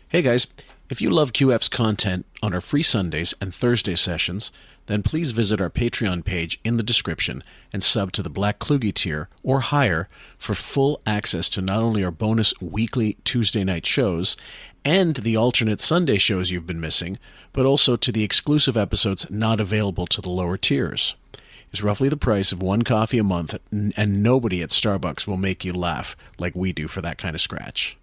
Hey guys, if you love QF's content on our free Sundays and Thursday sessions, then please visit our Patreon page in the description and sub to the Black Kluge tier or higher for full access to not only our bonus weekly Tuesday night shows and the alternate Sunday shows you've been missing, but also to the exclusive episodes not available to the lower tiers. It's roughly the price of one coffee a month, and nobody at Starbucks will make you laugh like we do for that kind of scratch.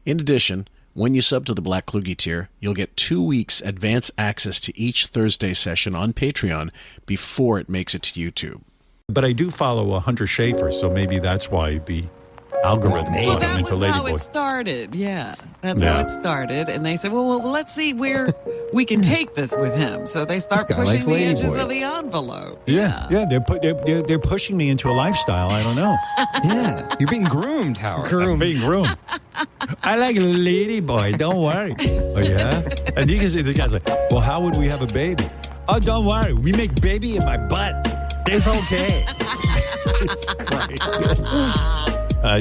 In addition, when you sub to the Black Kluge tier, you'll get 2 weeks advance access to each Thursday session on Patreon before it makes it to YouTube. But I do follow a Hunter Schafer, so maybe that's why the algorithm Well, brought him that into was how Ladyboy. it started. Yeah, that's how it started. And they said, well, let's see where we can take this with him. So they start This guy pushing likes the edges Ladyboy. of the envelope. Yeah, they're pushing me into a lifestyle. I don't know. Yeah, you're being groomed, Howard. I'm being groomed. I like Ladyboy. Don't worry. Oh yeah. And you can see the guy's like, well, how would we have a baby? Oh, don't worry. We make baby in my butt. It's okay.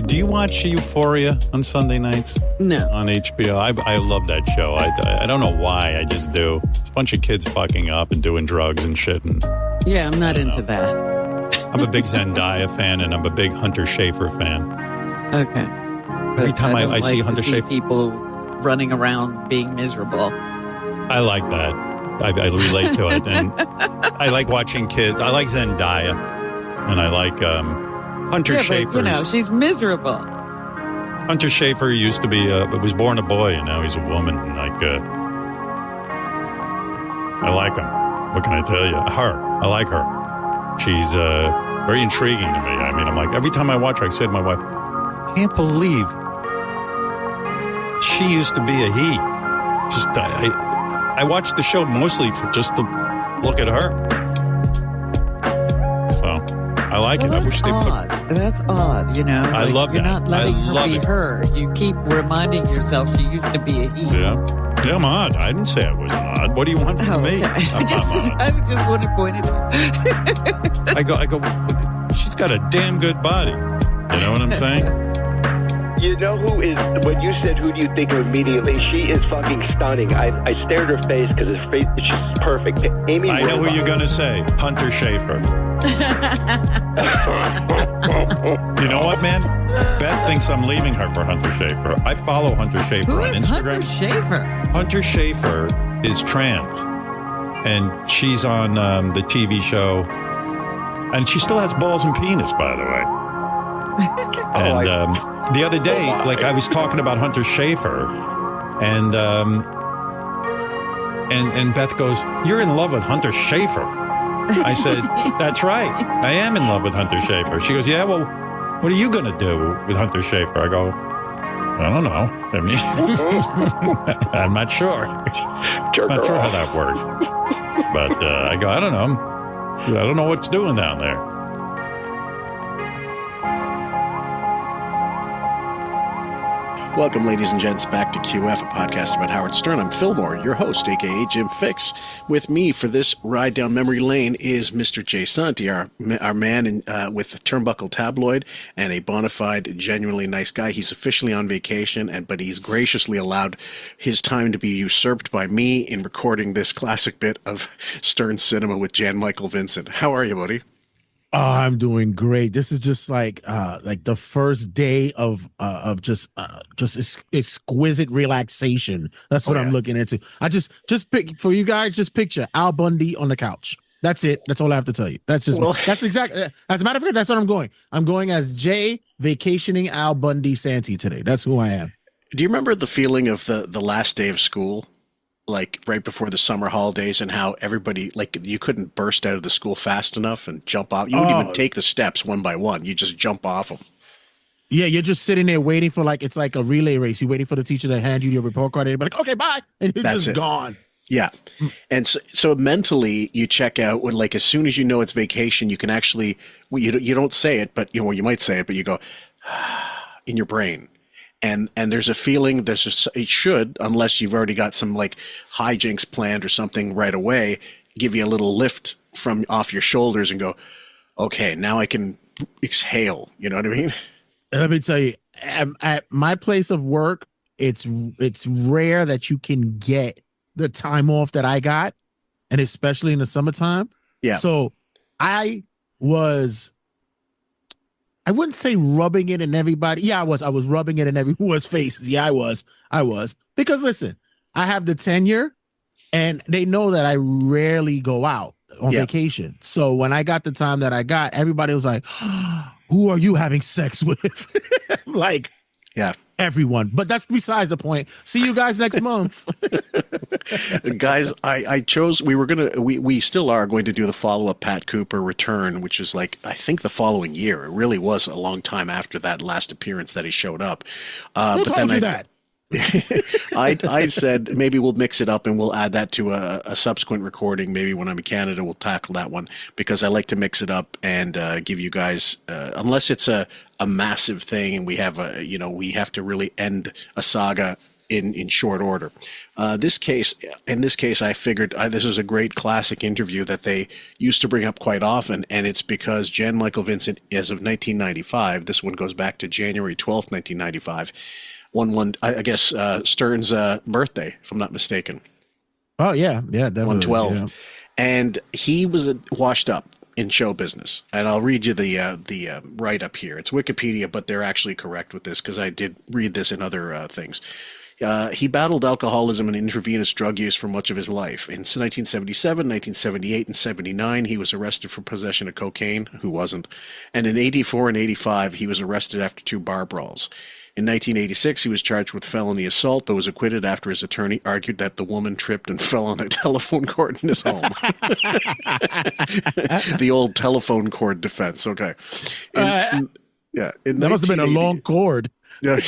Do you watch Euphoria on Sunday nights? No. On HBO? I love that show. I don't know why. I just do. It's a bunch of kids fucking up and doing drugs and shit. And Yeah, I'm not into that. I'm a big Zendaya fan, and I'm a big Hunter Schafer fan. Okay. Every time don't I see like Hunter to see Schafer, people running around being miserable. I like that. I relate to it. And I like watching kids. I like Zendaya. And I like Hunter Schafer. But, she's miserable. Hunter Schafer used to be, was born a boy, and now he's a woman. And I like him. What can I tell you? I like her. She's very intriguing to me. I mean, I'm like, every time I watch her, I say to my wife, I can't believe she used to be a he. Just, I watched the show mostly just to look at her. So, I like it. I wish they put... That's odd, I love You're that. not letting I her love be it. her. You keep reminding yourself she used to be a he. Yeah, I'm odd. I didn't say I wasn't odd. What do you want from me? Okay. I'm not odd. I just want to point it out. I go, she's got a damn good body. You know what I'm saying? You know who is, when you said who do you think of immediately, she is fucking stunning. I stared at her face because her face, she's perfect. Amy I know who Robach. you're going to say. Hunter Schafer. You know what, man? Beth thinks I'm leaving her for Hunter Schafer. I follow Hunter Schafer Who on is Instagram. Hunter Schafer? Hunter Schafer is trans. And she's on the TV show. And she still has balls and penis, by the way. And the other day, I was talking about Hunter Schafer, and Beth goes, "You're in love with Hunter Schafer." I said, "That's right. I am in love with Hunter Schafer." She goes, "Yeah, well, what are you going to do with Hunter Schafer?" I go, "I don't know. I mean, I'm not sure. Not sure how that works." But I go, "I don't know. I don't know what's doing down there." Welcome, ladies and gents, back to QF, a podcast about Howard Stern. I'm Fillmore, your host, a.k.a. Jim Fix. With me for this ride down memory lane is Mr. Jay Santi, our man with Turnbuckle Tabloid and a bona fide, genuinely nice guy. He's officially on vacation, but he's graciously allowed his time to be usurped by me in recording this classic bit of Stern cinema with Jan Michael Vincent. How are you, buddy? Oh, I'm doing great. This is just like the first day of just exquisite relaxation. That's what I'm looking into. I just pick for you guys. Just picture Al Bundy on the couch. That's it. That's all I have to tell you. That's exactly. As a matter of fact, that's what I'm going. I'm going as Jay vacationing Al Bundy Santi today. That's who I am. Do you remember the feeling of the last day of school? Like right before the summer holidays, and how everybody, you couldn't burst out of the school fast enough and jump off. You wouldn't even take the steps one by one. You just jump off them. Yeah, you're just sitting there waiting for it's like a relay race. You're waiting for the teacher to hand you your report card and be like, okay, bye. And you're just gone. Yeah. And so mentally you check out when, as soon as you know it's vacation, you can actually, you don't say it, but you might say it, but you go in your brain. And there's a feeling, it should, unless you've already got some hijinks planned or something right away, give you a little lift from off your shoulders and go, okay, now I can exhale. You know what I mean? Let me tell you, at my place of work, it's rare that you can get the time off that I got, and especially in the summertime. Yeah. So I wouldn't say rubbing it in everybody. Yeah, I was rubbing it in everyone's faces. Yeah, I was. Because listen, I have the tenure and they know that I rarely go out on vacation. So when I got the time that I got, everybody was like, who are you having sex with? Like, yeah, everyone. But that's besides the point. See you guys next month. Guys, I chose, we still are going to do the follow-up Pat Cooper return, which is like, I think the following year. It really was a long time after that last appearance that he showed up. Who told you that? I said maybe we'll mix it up and we'll add that to a subsequent recording. Maybe when I'm in Canada, we'll tackle that one because I like to mix it up and give you guys, unless it's a massive thing and we have we have to really end a saga in short order. In this case, I figured this is a great classic interview that they used to bring up quite often, and it's because Jan Michael Vincent, as of 1995, this one goes back to January 12th, 1995. I guess Stern's birthday, if I'm not mistaken. Oh yeah, definitely. 112, yeah. And he was washed up in show business. And I'll read you the write up here. It's Wikipedia, but they're actually correct with this because I did read this in other things. He battled alcoholism and intravenous drug use for much of his life. In 1977, 1978, and 79, he was arrested for possession of cocaine. Who wasn't? And in 84 and 85, he was arrested after 2 bar brawls. In 1986, he was charged with felony assault, but was acquitted after his attorney argued that the woman tripped and fell on a telephone cord in his home. The old telephone cord defense. Okay. That must have been a long cord. Yeah.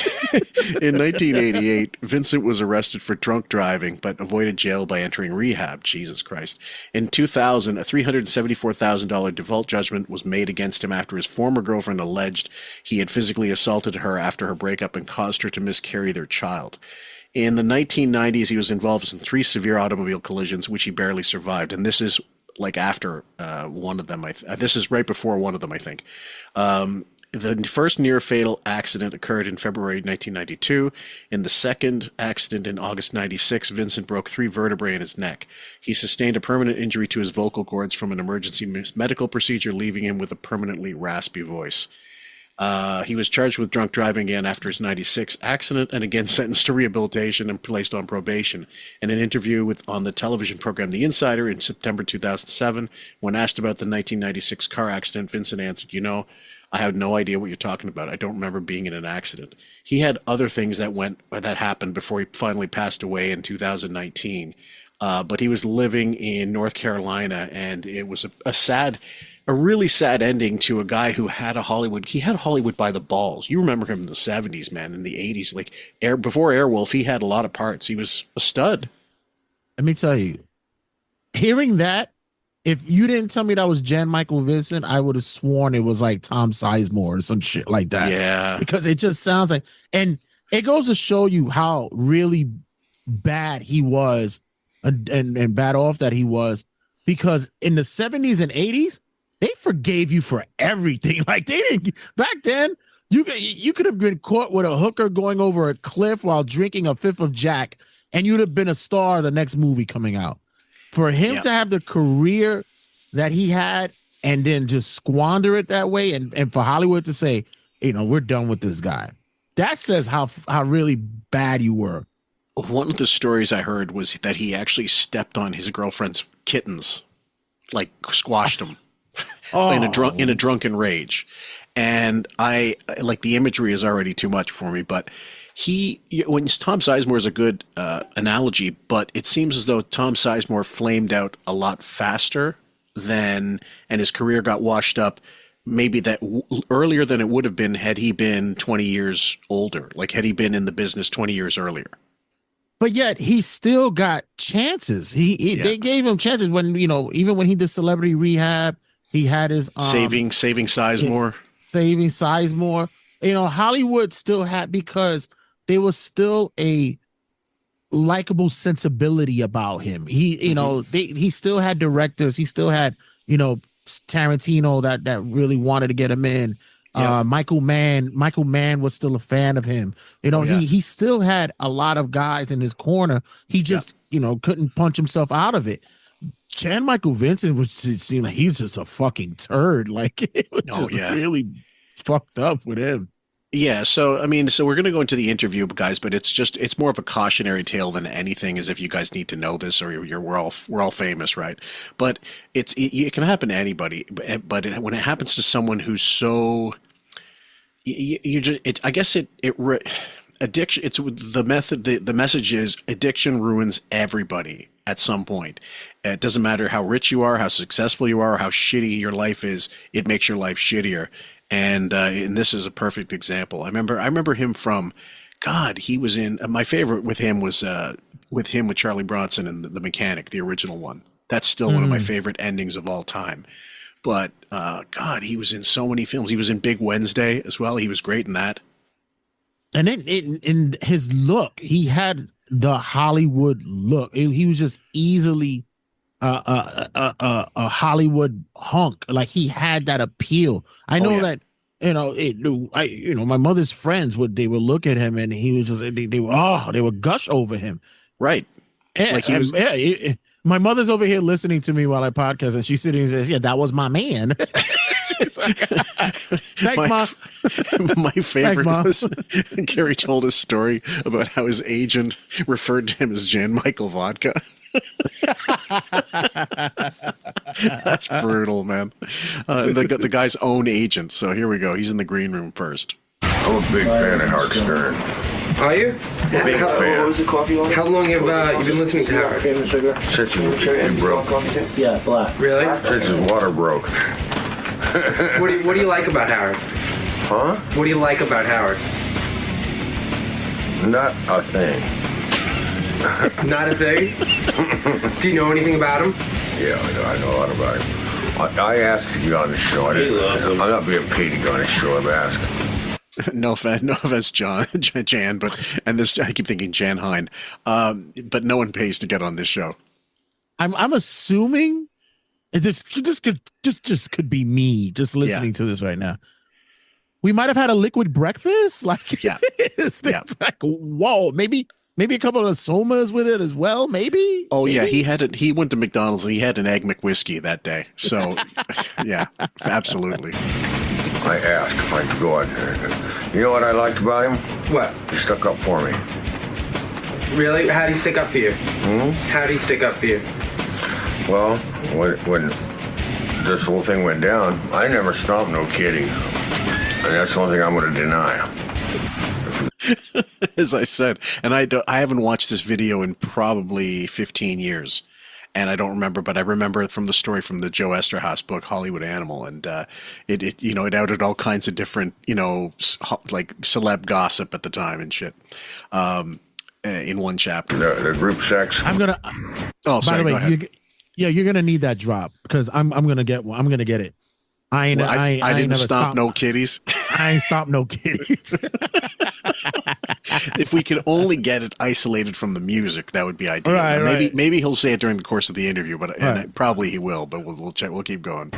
In 1988, Vincent was arrested for drunk driving, but avoided jail by entering rehab. Jesus Christ. In 2000, a $374,000 default judgment was made against him after his former girlfriend alleged he had physically assaulted her after her breakup and caused her to miscarry their child. In the 1990s, he was involved in 3 severe automobile collisions, which he barely survived. And this is like after one of them. This is right before one of them, I think. The first near-fatal accident occurred in February 1992. In the second accident in August 96, Vincent broke 3 vertebrae in his neck. He sustained a permanent injury to his vocal cords from an emergency medical procedure, leaving him with a permanently raspy voice. He was charged with drunk driving again after his 96 accident and again sentenced to rehabilitation and placed on probation. In an interview on the television program The Insider in September 2007, when asked about the 1996 car accident, Vincent answered, I have no idea what you're talking about. I don't remember being in an accident. He had other things that happened before he finally passed away in 2019. But he was living in North Carolina, and it was a really sad ending to a guy who had he had Hollywood by the balls. You remember him in the 70s, man, in the 80s. Like before Airwolf, he had a lot of parts. He was a stud. Let me tell you, hearing that, if you didn't tell me that was Jan Michael Vincent, I would have sworn it was like Tom Sizemore or some shit like that. Yeah. Because it just sounds like, and it goes to show you how really bad he was and bad off that he was, because in the 70s and 80s, they forgave you for everything. Like they didn't, back then, you could have been caught with a hooker going over a cliff while drinking a 5th of Jack, and you'd have been a star of the next movie coming out. For him to have the career that he had and then just squander it that way, and for Hollywood to say, we're done with this guy, that says how really bad you were. One of the stories I heard was that he actually stepped on his girlfriend's kittens, like squashed them in a drunken rage. And I like the imagery is already too much for me, but when Tom Sizemore is a good analogy, but it seems as though Tom Sizemore flamed out a lot faster and his career got washed up maybe earlier than it would have been had he been 20 years older, like had he been in the business 20 years earlier. But yet he still got chances. They gave him chances when, even when he did Celebrity Rehab, he had his saving Sizemore. Saving Sizemore. Hollywood still had, because there was still a likable sensibility about him. He still had directors. He still had, Tarantino that really wanted to get him in. Michael Mann was still a fan of him. He still had a lot of guys in his corner. He just couldn't punch himself out of it. Jan Michael Vincent it seemed like he's just a fucking turd. Like it was really fucked up with him. Yeah, so we're going to go into the interview, guys, but it's more of a cautionary tale than anything, as if you guys need to know this or we're all famous, right? But it can happen to anybody, but when it happens to someone who's so, addiction. It's the method. The message is addiction ruins everybody at some point. It doesn't matter how rich you are, how successful you are, or how shitty your life is. It makes your life shittier. And this is a perfect example. I remember him from, God, he was in, my favorite with him was with Charlie Bronson and the Mechanic, the original one. That's still one of my favorite endings of all time. But God, he was in so many films. He was in Big Wednesday as well. He was great in that. And in his look, he had the Hollywood look. He was just easily a Hollywood hunk. Like he had that appeal. I know that my mother's friends would look at him and he was just they would gush over him. Right. Yeah, like he was, my mother's over here listening to me while I podcast, and she's sitting and says, "Yeah, that was my man." Like, thanks, Mom. My favorite was Gary told a story about how his agent referred to him as Jan Michael Vodka. That's brutal, man. The guy's own agent. So here we go. He's in the green room first. I'm a big fan of Howard Stern. Are you? Big fan. What was the coffee on? How long have you been listening to Howard? Since he broke. Yeah, black. Really? Since his water broke. What do you like about Howard? Huh? What do you like about Howard? Not a thing. Not a thing? Do you know anything about him? Yeah, I know a lot about him. I asked to go on the show. I'm not being paid to go on the show. I'm asking. No offense, Jan, but I keep thinking Jan Hein, but no one pays to get on this show. I'm assuming this could be me just listening to this right now. We might have had a liquid breakfast, like it's like whoa, maybe a couple of somas with it as well, maybe. Oh maybe? Yeah, he went to McDonald's and he had an Egg McWhiskey that day. So yeah, absolutely. I asked if I could go on there. You know what I liked about him? What? He stuck up for me. Really? How'd he stick up for you? How'd he stick up for you? Well, when this whole thing went down, I never stopped no kidding. And that's the only thing I'm going to deny. As I said, and I haven't watched this video in probably 15 years. And I don't remember, but I remember it from the story from the Joe Esterhaus book, Hollywood Animal. And it outed all kinds of different, like celeb gossip at the time and shit in one chapter. The group sex. I'm going to. Oh, sorry, by the way, you're going to need that drop because I'm going to get one. I'm going to get it. I didn't stop no kitties. I ain't stopped no kitties. If we could only get it isolated from the music, that would be ideal. Right, maybe he'll say it during the course of the interview, but and probably he will. But we'll check. We'll keep going.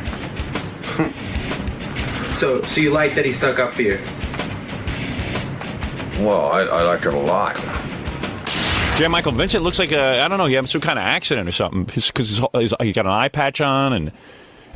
So you like that he stuck up for you? Well, I like it a lot. Jan Michael Vincent looks like I don't know, he had some kind of accident or something because he got an eye patch on and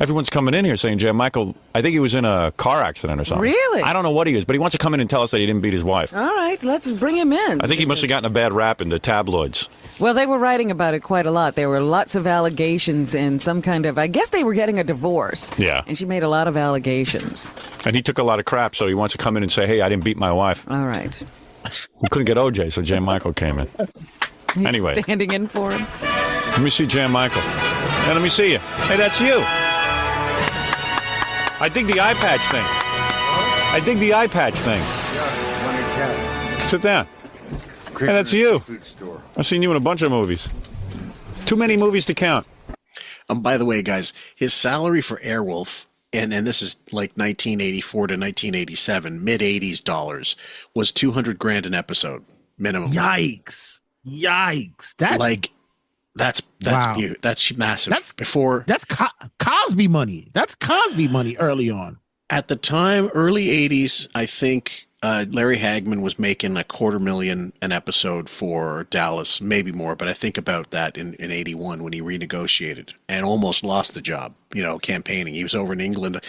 everyone's coming in here saying Jan Michael, I think he was in a car accident or something. Really? I don't know what he is, but he wants to come in and tell us that he didn't beat his wife. All right, let's bring him in. I think he must have gotten a bad rap in the tabloids. Well, they were writing about it quite a lot. There were lots of allegations and some kind of, I guess they were getting a divorce. Yeah. And she made a lot of allegations. And he took a lot of crap, so he wants to come in and say, hey, I didn't beat my wife. All right. We couldn't get OJ, so Jan Michael came in. He's anyway. Standing in for him. Let me see Jan Michael. Hey, let me see you. Hey, that's you. I dig the eye patch thing. I dig the eye patch thing. Sit down. Hey, that's you. I've seen you in a bunch of movies. Too many movies to count. By the way, guys, his salary for Airwolf, and this is like 1984 to 1987, mid-80s dollars, was $200,000 an episode minimum. Yikes! That's like that's wow. That's massive. That's Cosby money. That's Cosby money early on. At the time, early 80s, I think Larry Hagman was making $250,000 an episode for Dallas, maybe more, but I think about that in 81 when he renegotiated and almost lost the job, campaigning. He was over in England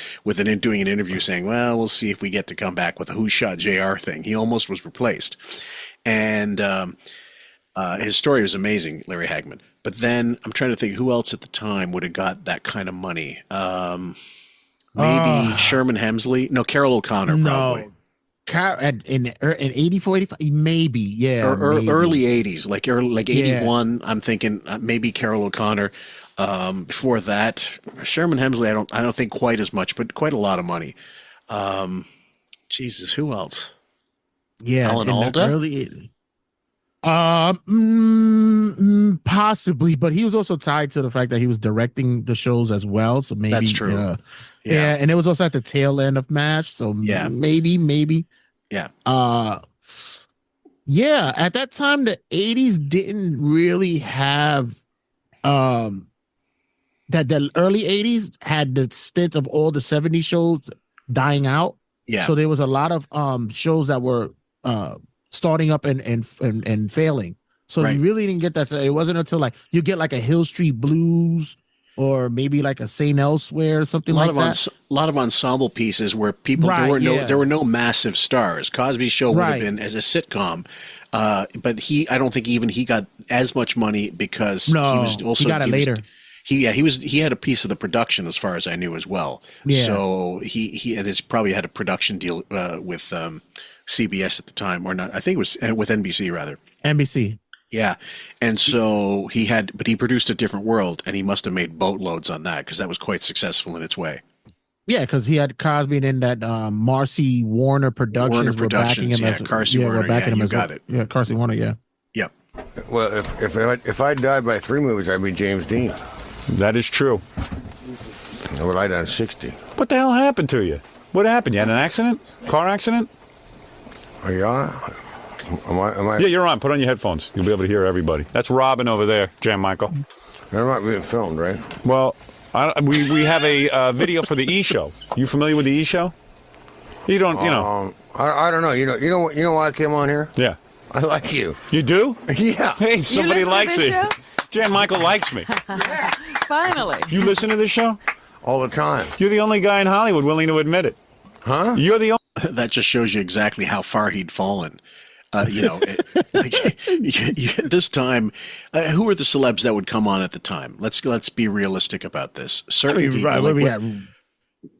doing an interview saying, well, we'll see if we get to come back with a Who Shot JR thing. He almost was replaced. And his story was amazing, Larry Hagman. But then I'm trying to think who else at the time would have got that kind of money. Maybe Sherman Hemsley. No, Carol O'Connor probably. In 84, 85, maybe, yeah. Or maybe. early 80s, like 81, Yeah. I'm thinking maybe Carol O'Connor. Before that, Sherman Hemsley, I don't think quite as much, but quite a lot of money. Jesus, who else? Yeah, Alan in the Alda? early 80s. Possibly, but he was also tied to the fact that he was directing the shows as well. So maybe That's true. Yeah, and it was also at the tail end of MASH. So Yeah. maybe. Yeah. Yeah, at that time, the 80s didn't really have that the early 80s had the stint of all the 70s shows dying out. Yeah. So there was a lot of shows that were starting up and failing. So Right. you really didn't get that. So it wasn't until like you get like a Hill Street Blues or maybe like a St. Elsewhere or something like that. A lot of ensemble pieces where people Right, there were no massive stars. Cosby's Show would have Right. been as a sitcom, but I don't think even he got as much money because No, he was also he got it later. He had a piece of the production as far as I knew as well. Yeah. So he probably had a production deal with CBS at the time, or not? I think it was with NBC rather. NBC. Yeah. And so he produced A Different World, and he must have made boatloads on that because that was quite successful in its way. Yeah, because he had Cosby and in that Marcy Warner Productions. Warner were backing Productions, him as Carsey Warner, we're backing him you as got it. Yeah, Carsey Warner, yeah. Yep. Well, if I died by 3 movies, I'd be James Dean. That is true. Well, I done 60. What the hell happened to you? What happened? You had an accident? Car accident? Are you on? Am I? Yeah, you're on. Put on your headphones. You'll be able to hear everybody. That's Robin over there, Jan Michael. They're not being filmed, right? Well, we have a video for the E Show. You familiar with the E Show? You don't, I don't know. You know why I came on here? Yeah. I like you. You do? Yeah. Hey, somebody listen to likes this me. show? Jan Michael likes me. Finally. You listen to this show? All the time. You're the only guy in Hollywood willing to admit it. Huh? You're the only. That just shows you exactly how far he'd fallen. This time, who were the celebs that would come on at the time? Let's be realistic about this. Certain people, right, like we had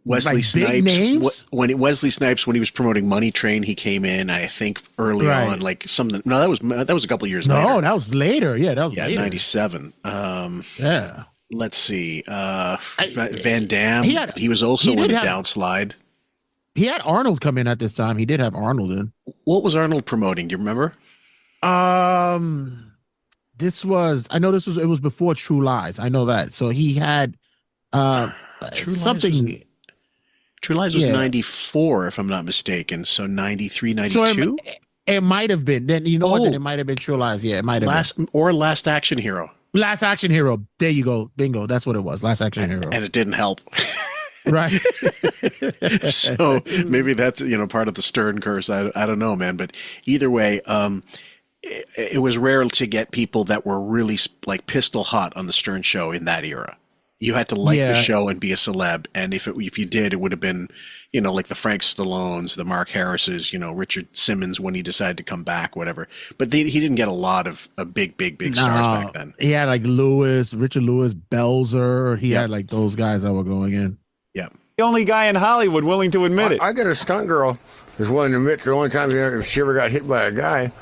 Wesley like big Snipes. names? Wesley Snipes, when he was promoting Money Train, he came in. I think early Right. on, like something. No, that was a couple years No, later. that was later. Yeah, that was Yeah, later. 97. Yeah. Let's see. Van Damme. he He was also did in a have- downslide. He had Arnold come in at this time. He did have Arnold in. What was Arnold promoting? Do you remember? I know it was before True Lies. I know that. So he had something. True Lies was Yeah. 94, if I'm not mistaken. So 93, So 92? it might have been. Then you know what? Oh. Then it might have been True Lies. Yeah, it might have been. Last Action Hero. Last Action Hero. There you go. Bingo. That's what it was. Last Action Hero. And it didn't help. Right. So maybe that's, part of the Stern curse. I don't know, man. But either way, it was rare to get people that were really like pistol hot on the Stern show in that era. You had to like the Yeah. show and be a celeb. And if you did, it would have been, like the Frank Stallones, the Mark Harrises, Richard Simmons when he decided to come back, whatever. But he didn't get a lot of big stars back then. He had like Richard Lewis, Belzer. He Yep. had like those guys that were going in. Yeah. The only guy in Hollywood willing to admit it. I got a stunt girl who's willing to admit the only time she ever got hit by a guy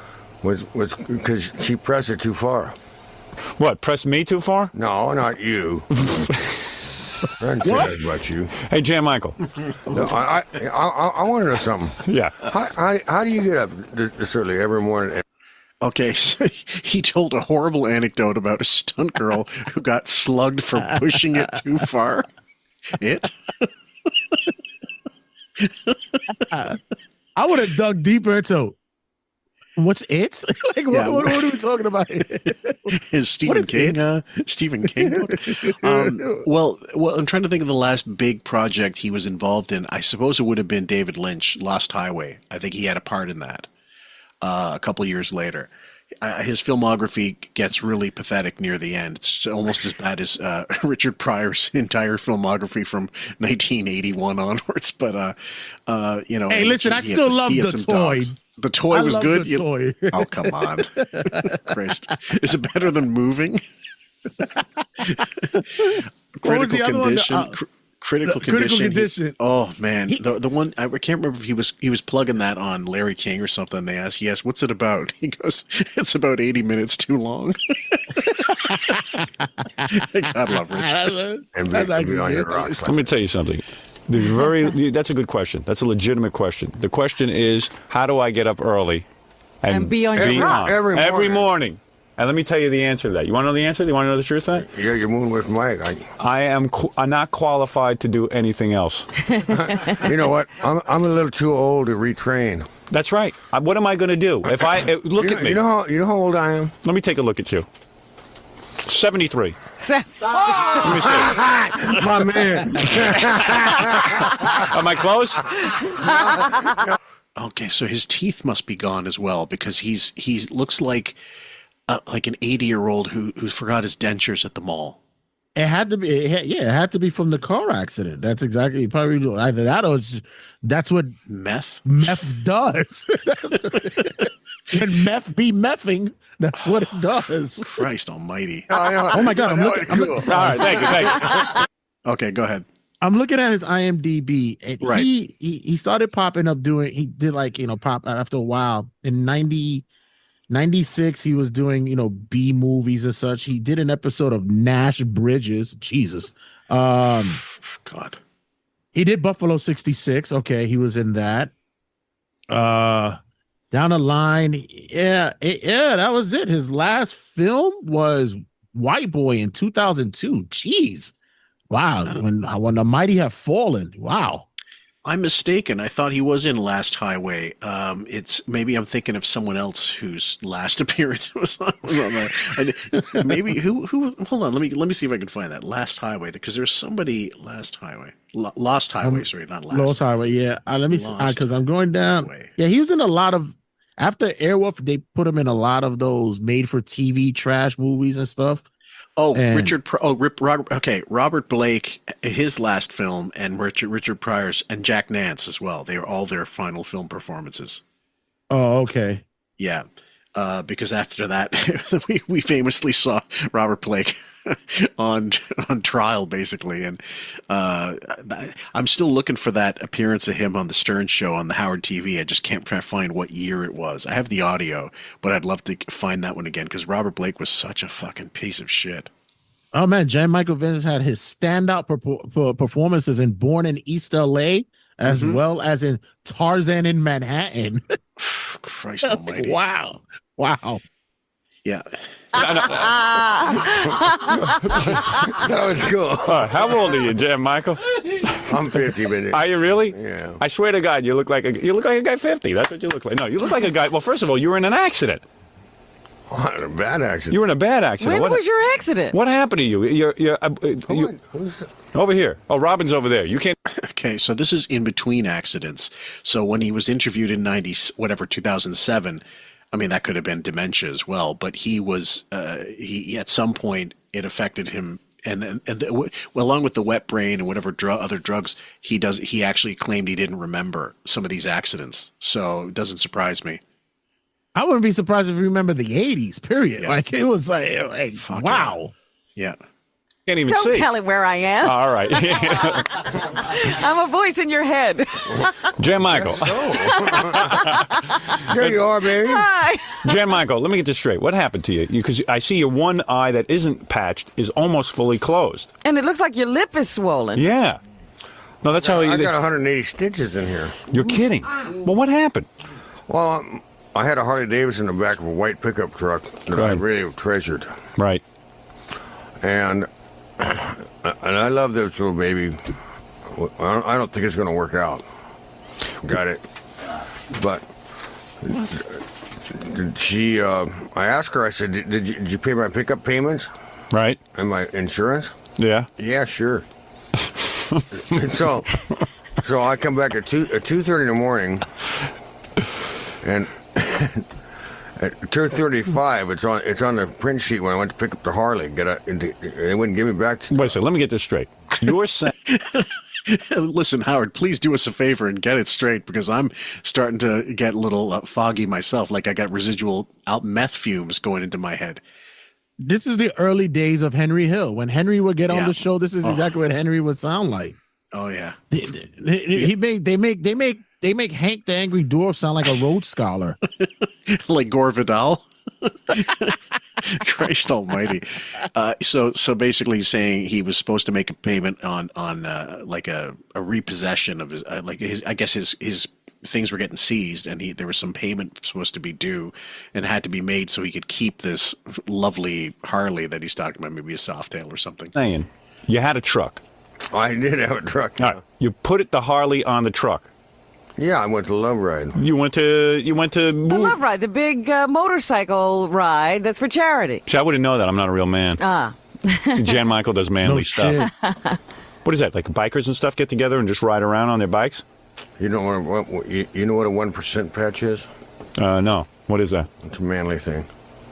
was because she pressed it too far. What, press me too far? No, not you. I didn't say that about you. Hey, Jan Michael. No, I want to know something. Yeah. How do you get up this early every morning? Okay, so he told a horrible anecdote about a stunt girl who got slugged for pushing it too far. I would have dug deeper into What's it? Like, Yeah. what are we talking about? Is Stephen King Stephen King book? Well, I'm trying to think of the last big project he was involved in. I suppose it would have been David Lynch, Lost Highway. I think he had a part in that a couple of years later. His filmography gets really pathetic near the end. It's almost as bad as Richard Pryor's entire filmography from 1981 onwards. But, you know. Hey, listen, I still love The Toy. Dogs. The Toy was good. The Toy. Oh, come on. Christ. Is it better than Moving? Critical Condition. Critical Condition. Oh man, the one I can't remember if he was plugging that on Larry King or something. They asked, "Yes, what's it about?" He goes, "It's about 80 minutes too long." God love Richard. Let me tell you something. That's a good question. That's a legitimate question. The question is, how do I get up early and be on your rock every morning? And let me tell you the answer to that. You want to know the answer? You want to know the truth? Then? Yeah, you're moving with Mike. I'm not qualified to do anything else. You know what? I'm a little too old to retrain. That's right. What am I going to do? If I look at me, you know how old I am. Let me take a look at you. 73. Let me see. My man. Am I close? Okay, so his teeth must be gone as well because he looks like an 80-year-old who forgot his dentures at the mall. It had to be, it had to be from the car accident. That's exactly probably either that or that's what meth does. When meth be meffing, that's what it does. Christ Almighty! Oh my God! I'm looking. All right, thank you. Okay, go ahead. I'm looking at his IMDb, and right. he started popping up he did like pop after a while in 96 he was doing B movies and such. He did an episode of Nash Bridges. Jesus. God. He did Buffalo 66. Okay, he was in that. Down the line, that was it. His last film was White Boy in 2002. Jeez. Wow. When the mighty have fallen. Wow. I'm mistaken. I thought he was in Last Highway. Maybe I'm thinking of someone else whose last appearance was on that. Maybe who? Hold on. Let me see if I can find that Last Highway because there's somebody Last Highway, Lost Highway. Sorry, not Last. Lost Highway. Yeah. Let me see because I'm going down. Highway. Yeah, he was in a lot of. After Airwolf, they put him in a lot of those made-for-TV trash movies and stuff. Oh, Robert Blake, his last film, and Richard Pryor's, and Jack Nance as well. They were all their final film performances. Oh, okay. Yeah, because after that, we famously saw Robert Blake on trial, basically, and I'm still looking for that appearance of him on the Stern Show on the Howard TV. I just can't find what year it was. I have the audio, but I'd love to find that one again because Robert Blake was such a fucking piece of shit. Oh man, Jan Michael Vincent had his standout performances in Born in East LA as well as in Tarzan in Manhattan. Christ Almighty! Wow. Yeah. That was cool. How old are you, Jan Michael? I'm 50, but are you really? Yeah. I swear to God, you look like a guy 50. That's what you look like. No, you look like a guy. Well, first of all, you were in an accident. What, a bad accident? You were in a bad accident. When was your accident? What happened to you? You're over here. Oh, Robin's over there. You can't. Okay, so this is in between accidents. So when he was interviewed in 2007. I mean, that could have been dementia as well, but he was he at some point it affected him, and along with the wet brain and whatever other drugs he actually claimed he didn't remember some of these accidents. So it doesn't surprise me. I wouldn't be surprised if you remember the 80s. Period. Yeah. Like it was like wow. Yeah. Can't even Don't see. tell him where I am. All right. I'm a voice in your head. Jan Michael. There you are, baby. Hi. Jan Michael, let me get this straight. What happened to you? Because I see your one eye that isn't patched is almost fully closed. And it looks like your lip is swollen. Yeah. No, that's how I got 180 stitches in here. You're kidding. Well, what happened? Well, I had a Harley Davidson in the back of a white pickup truck that I really treasured. Right. And I love this little baby. I don't think it's going to work out. Got it. But I asked her, I said, did you pay my pickup payments? Right. And my insurance? Yeah. Yeah, sure. And so I come back at 2:30 in the morning, and at 2:35, it's on the print sheet when I went to pick up the Harley. They wouldn't give me back. Wait a second. Let me get this straight. You're saying. Listen, Howard, please do us a favor and get it straight, because I'm starting to get a little foggy myself. Like I got residual meth fumes going into my head. This is the early days of Henry Hill. When Henry would get on the show, this is exactly what Henry would sound like. Oh yeah. They make Hank the Angry Dwarf sound like a Rhodes Scholar. Like Gore Vidal. Christ almighty. So basically he's saying he was supposed to make a payment on like a repossession of his, like his things were getting seized, and there was some payment supposed to be due and had to be made so he could keep this lovely Harley that he's talking about, maybe a Softail or something. Saying you had a truck. I did have a truck. All right. You put the Harley on the truck. Yeah, I went to Love Ride. You went to The Love Ride, the big motorcycle ride that's for charity. See, I wouldn't know that. I'm not a real man. Jan Michael does manly stuff. What is that? Like bikers and stuff get together and just ride around on their bikes? You know what a 1% patch is? No. What is that? It's a manly thing.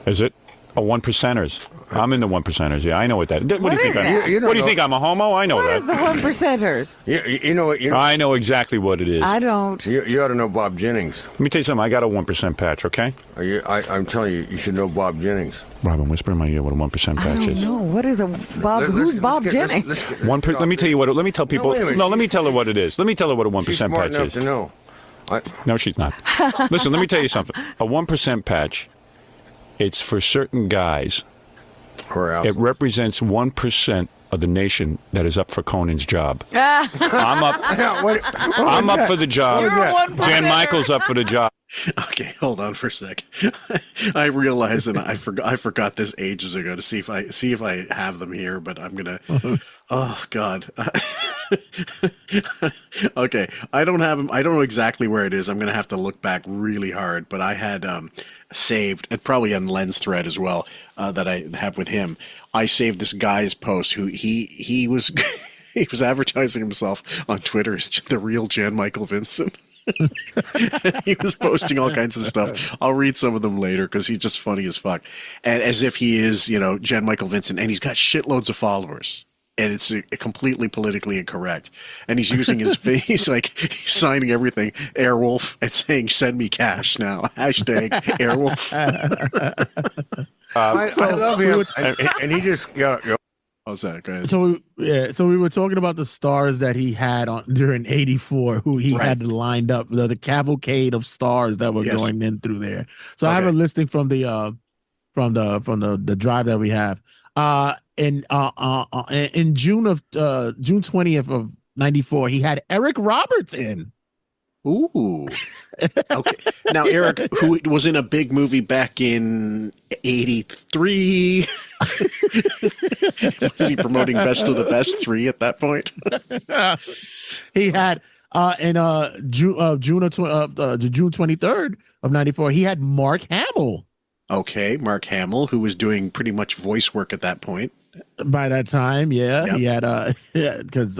Is it? A 1%ers. I'm in the 1%ers. Yeah, I know what that is. What do you think? What do you think? I'm a homo? I know What that. is the 1%ers? You know what? I know exactly what it is. I don't. You ought to know Bob Jennings. Let me tell you something. I got a 1% patch, okay? I'm telling you, you should know Bob Jennings. Robin, whisper in my ear what a 1% patch is. No, what is a Bob? Who's Bob Jennings? Let me tell you what. Let me tell people. No, let me tell her what it is. Let me tell her what a 1% She's smart patch enough is. to know. No, she's not. Listen, let me tell you something. A 1% patch, it's for certain guys. It represents 1% of the nation that is up for Conan's job. I'm up for the job. Jan Michael's up for the job. Okay, hold on for a sec. I realized, and I forgot this ages ago to see if I have them here, but I'm gonna. Oh God. Okay, I don't have them. I don't know exactly where it is. I'm gonna have to look back really hard. But I had saved, and probably on Len's thread as well, that I have with him. I saved this guy's post who he was he was advertising himself on Twitter as the real Jan Michael Vincent. He was posting all kinds of stuff. I'll read some of them later because he's just funny as fuck, and as if he is, Jan Michael Vincent, and he's got shitloads of followers. And it's completely politically incorrect. And he's using his face, like he's signing everything Airwolf and saying, "Send me cash now." Hashtag Airwolf. I love him. And he just got. How's that? Go ahead. So we were talking about the stars that he had on during '84, who he had lined up, the cavalcade of stars that were going in through there. So I have a listing from the drive that we have. In June 20th of '94, he had Eric Roberts in. Ooh. Okay. Now, Eric, who was in a big movie back in '83, was he promoting Best of the Best 3 at that point? He had in June 23rd of '94, he had Mark Hamill. Okay, Mark Hamill, who was doing pretty much voice work at that point. By that time, he had because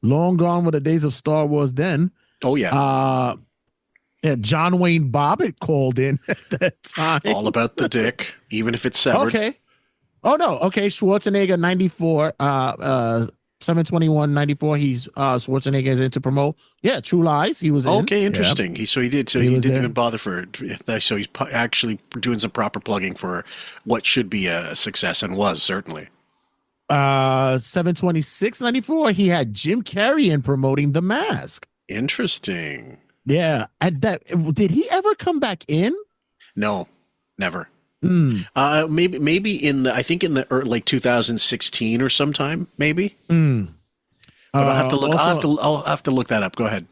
long gone were the days of Star Wars then. Oh yeah. John Wayne Bobbitt called in at that time. All about the dick, even if it's severed. Okay. Oh no. Okay. Schwarzenegger 94, 7/21/94. He's Schwarzenegger is in to promote. Yeah, True Lies. He was in. Okay, interesting. He didn't even bother for it. So he's actually doing some proper plugging for what should be a success, and was certainly. 7/26/94. He had Jim Carrey in promoting The Mask. Interesting. Yeah. Did he ever come back in? No, never. Maybe in the, I think in the like 2016 or sometime, maybe. But I'll have to look. I'll have to look that up. Go ahead.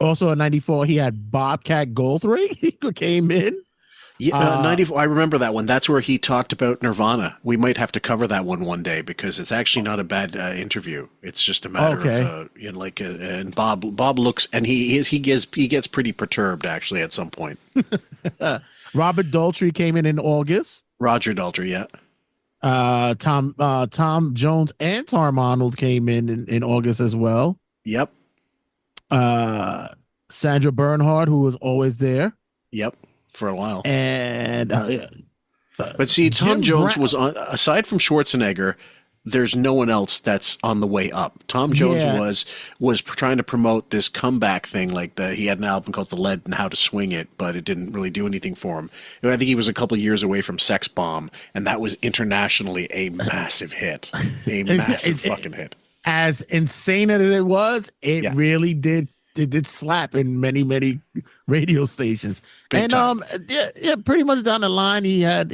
Also in '94, he had Bobcat Goldthwait who came in. Yeah, 94. I remember that one. That's where he talked about Nirvana. We might have to cover that one day because it's actually not a bad interview. It's just a matter of and Bob looks, and he gets pretty perturbed actually at some point. Robert Daltrey came in August. Roger Daltrey, yeah. Tom Jones and Tom Arnold came in August as well. Yep. Sandra Bernhard, who was always there. Yep, for a while. And but see, Tom Jones was on. Aside from Schwarzenegger, there's no one else that's on the way up. Tom Jones was trying to promote this comeback thing. Like he had an album called The Lead and How to Swing It, but it didn't really do anything for him. I think he was a couple of years away from Sex Bomb, and that was internationally a massive hit, a massive fucking hit. As insane as it was, it really did. It did slap in many radio stations. Big time. Yeah, pretty much down the line, he had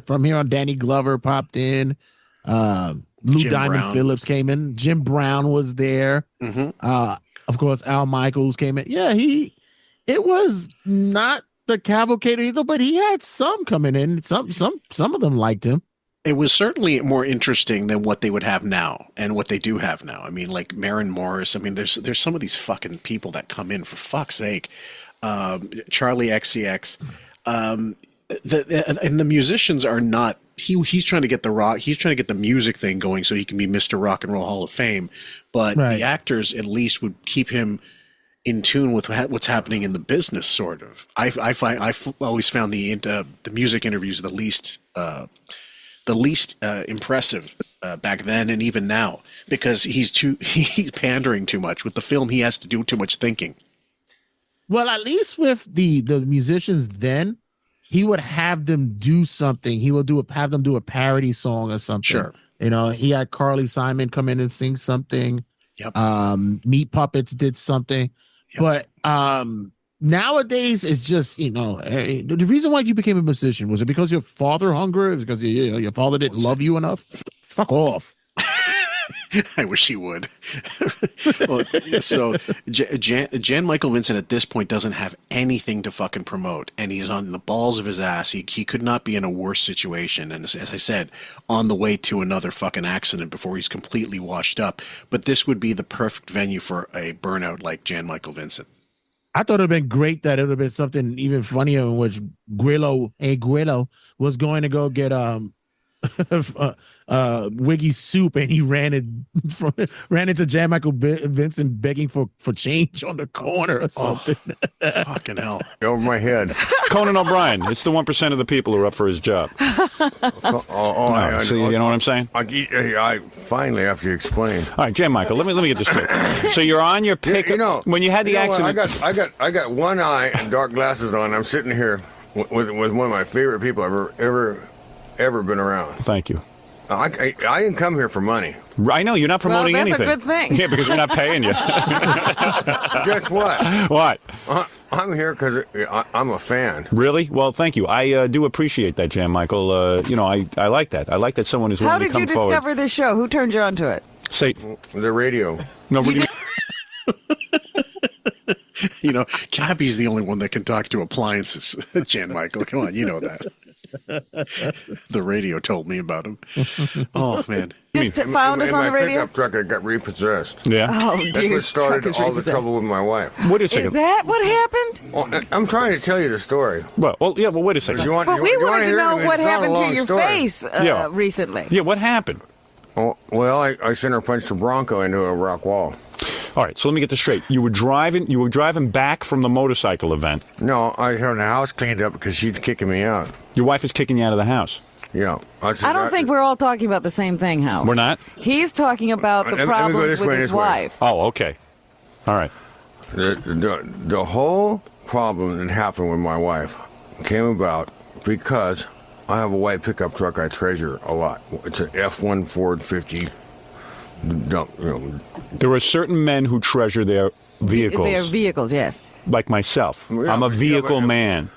from here on, Danny Glover popped in. Lou Jim Diamond Brown. Phillips came in. Jim Brown was there. Of course, Al Michaels came in. Yeah, it was not the cavalcade either, but he had some coming in. Some of them liked him. It was certainly more interesting than what they would have now and what they do have now. I mean, like Maren Morris. I mean, there's some of these fucking people that come in, for fuck's sake. Charlie XCX. And the musicians are not. He's trying to get the rock. He's trying to get the music thing going so he can be Mr. Rock and Roll Hall of Fame. But the actors at least would keep him in tune with what's happening in the business. Sort of. I've always found the music interviews the least impressive back then and even now, because he's pandering too much. With the film, he has to do too much thinking. Well, at least with the musicians then, he would have them do something. He would have them do a parody song or something. Sure. You know, he had Carly Simon come in and sing something. Yep. Meat Puppets did something. Yep. But nowadays, it's just, the reason why you became a musician, was it because your father hungry? Because your father didn't love you enough? Fuck off. I wish he would. Well, so Jan Michael Vincent at this point doesn't have anything to fucking promote, and he's on the balls of his ass. He could not be in a worse situation, and as I said, on the way to another fucking accident before he's completely washed up. But this would be the perfect venue for a burnout like Jan Michael Vincent. I thought it would have been great that it would have been something even funnier in which Grillo was going to go get Wiggy's soup, and he ran into Jan Michael Vincent begging for change on the corner or something. Fucking hell. Over my head. Conan O'Brien. It's the 1% of the people who are up for his job. So you know what I'm saying? I finally, after you explain. All right, Jan Michael, let me get this straight. So you're on your pick. When you had the accident. I got one eye and dark glasses on. I'm sitting here with one of my favorite people I've ever been around. Thank you. I didn't come here for money. I know, you're not promoting anything. That's a good thing. Yeah, because we're not paying you. Guess what? What? I'm here because I'm a fan. Really? Well, thank you. I do appreciate that, Jan Michael. I like that. I like that someone is willing to come forward. How did you discover this show? Who turned you on to it? Satan. The radio. Nobody. Cappy's the only one that can talk to appliances. Jan Michael, come on, you know that. The radio told me about him. Oh, man. Just found us on the radio? My pickup truck, I got repossessed. Yeah. Oh, dear. That's what started all the trouble with my wife. Wait a second. Is that what happened? Well, I'm trying to tell you the story. Well, wait a second. We wanted to know what happened to your face recently. Yeah, what happened? Oh, well, I center punched a Bronco into a rock wall. All right, so let me get this straight. You were driving back from the motorcycle event. No, I had the house cleaned up because she's kicking me out. Your wife is kicking you out of the house. Yeah. I don't think we're all talking about the same thing, Howard. We're not? He's talking about the problems with his wife. Oh, okay. All right. The whole problem that happened with my wife came about because I have a white pickup truck I treasure a lot. It's an F1 Ford 50. There are certain men who treasure their vehicles. Their vehicles, yes. Like myself. Yeah, I'm a vehicle man.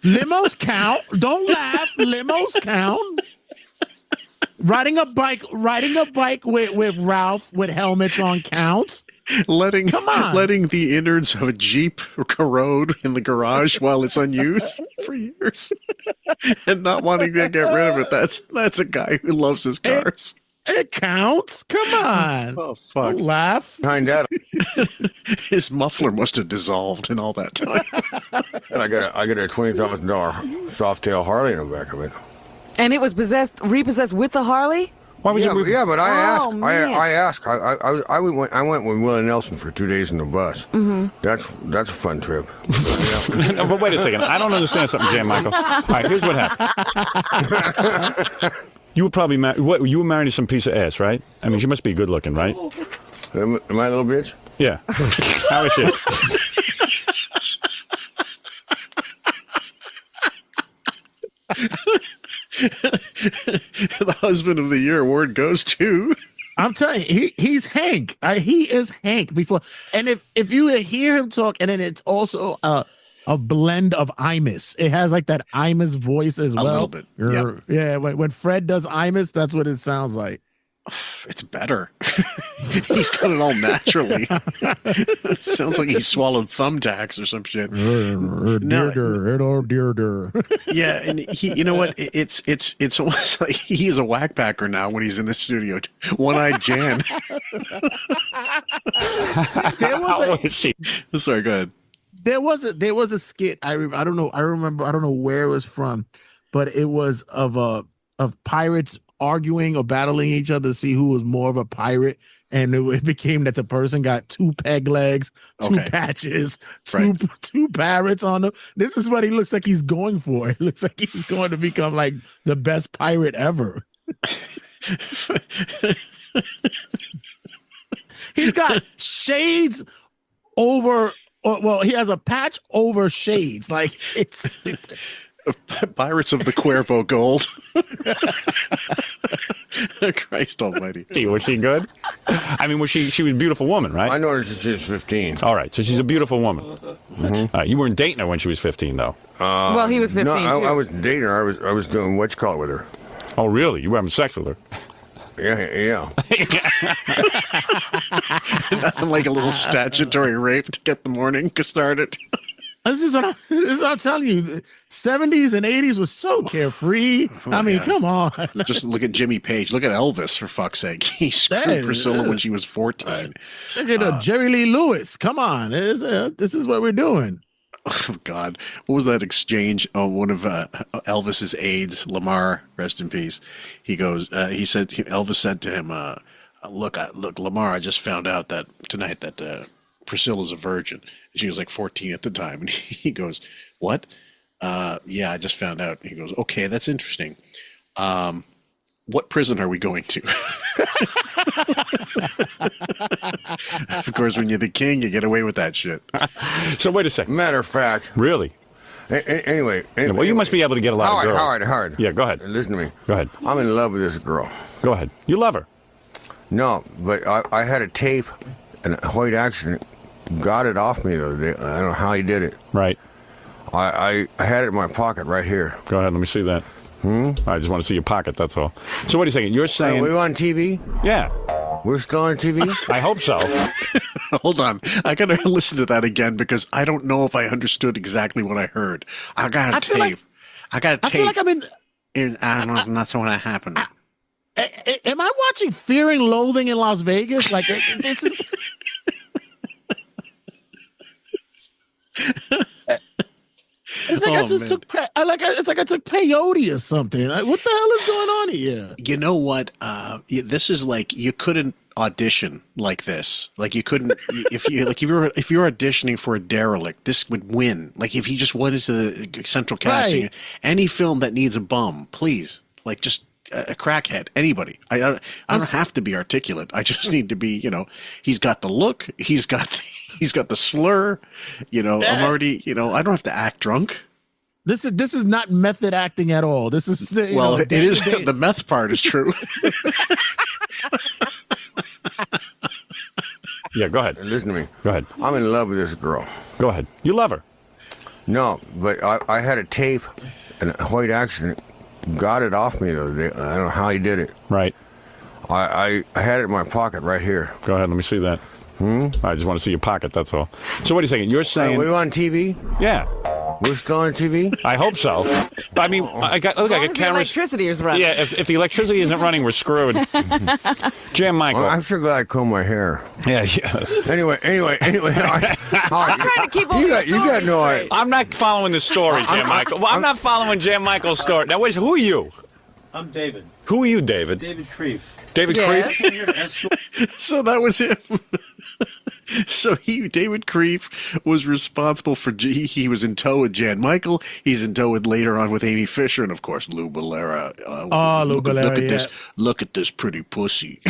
Limos count. Don't laugh. Limos count. Riding a bike with Ralph with helmets on counts. Letting the innards of a Jeep corrode in the garage while it's unused for years and not wanting to get rid of it. That's a guy who loves his cars. It counts. Come on. Oh, fuck. Don't laugh. Behind that, His muffler must have dissolved in all that time. I got a $20,000 Softail Harley in the back of it. And it was repossessed with the Harley? Why was it? Yeah, but I Oh, asked. man. I asked. I went with Willie Nelson for 2 days in the bus. Mm-hmm. That's a fun trip. No, but wait a second. I don't understand something, Jan Michael. All right, here's what happened. You were probably you were married to some piece of ass, right? I mean, she must be good looking, right? Am I a little bitch? Yeah. How is she? The husband of the year award goes to. I'm telling you, he's Hank. He is Hank before. And if you hear him talk, and then it's also a blend of Imus. It has like that Imus voice as well. A little bit. Yep. Yeah. When Fred does Imus, that's what it sounds like. It's better. He's got it all naturally. Sounds like he swallowed thumbtacks or some shit. Yeah, and he, you know what? It's almost like he's a whackpacker now when he's in the studio. One-eyed Jan. Sorry, go ahead. There was a skit. I don't know. I don't know where it was from, but it was of pirates arguing or battling each other to see who was more of a pirate, and it became that the person got 2 peg legs, 2 patches, two parrots on them. This is what he looks like he's going for. It looks like he's going to become like the best pirate ever. He's got shades over. Well, he has a patch over shades. Like it's. Pirates of the Cuervo Gold. Christ almighty. Was she good? I mean, she was a beautiful woman, right? I know her since she was 15. All right, so she's a beautiful woman. Mm-hmm. You weren't dating her when she was 15, though. Well, he was 15, no, too. I was dating her. I was doing what you call it with her. Oh, really? You were having sex with her? Yeah. Nothing like a little statutory rape to get the morning started. This is what I'm telling you. The 70s and 80s was so carefree. I mean, come on. Just look at Jimmy Page. Look at Elvis, for fuck's sake. He screwed Priscilla when she was 14. Look at Jerry Lee Lewis. Come on. This is what we're doing. Oh, God. What was that exchange? Oh, one of Elvis's aides, Lamar, rest in peace. Elvis said to him, look, Lamar, I just found out that tonight that Priscilla's a virgin. She was like 14 at the time. And he goes, what? Yeah, I just found out. He goes, okay, that's interesting. What prison are we going to? Of course, when you're the king, you get away with that shit. So wait a second. Matter of fact. Really? Anyway. Well, you must be able to get a lot of girls. Howard. Yeah, go ahead. Listen to me. Go ahead. I'm in love with this girl. Go ahead. You love her? No, but I had a tape, and a white accident got it off me the other day. I don't know how he did it. Right. I had it in my pocket right here. Go ahead. Let me see that. I just want to see your pocket, that's all. So wait a second. You're saying... Are we on TV? Yeah. We're still on TV? I hope so. Hold on. I got to listen to that again because I don't know if I understood exactly what I heard. I got a tape. I feel like I'm in... I don't know if that's what happened. Am I watching Fear and Loathing in Las Vegas? Like, this is... It's like it's like I took peyote or something. What the hell is going on here? You know what? This is like you couldn't audition like this. Like you couldn't if you were auditioning for a derelict, this would win. Like if you just went into the central casting, any film that needs a bum, please, like just a crackhead, anybody. I don't have to be articulate. I just need to be. He's got the look. He's got the slur. I'm already. I don't have to act drunk. This is not method acting at all. This is it is. The meth part is true. Yeah, go ahead. Listen to me. Go ahead. I'm in love with this girl. Go ahead. You love her. No, but I had a tape, and a white accident got it off me the other day. I don't know how he did it. Right. I had it in my pocket right here. Go ahead. Let me see that. I just want to see your pocket, that's all. So wait a second. You're saying... Are we on TV? Yeah. We're still on TV? I hope so. I mean, I got The cameras. electricity is running. Yeah, if the electricity isn't running, we're screwed. Jan Michael. Well, I'm sure glad I combed my hair. Yeah. Anyway. I'm trying to keep all the You got no idea. I'm not following the story, Jan Michael. Well, I'm not following Jan Michael's story. Now, who are you? I'm David. Who are you, David? David Kreif. David Yeah. Kreif? So that was him. So David Kreif was responsible for. He was in tow with Jan Michael. He's in tow with later on with Amy Fisher, and of course Lou Bellera. Lou Bellera, look at yeah. this! Look at this pretty pussy.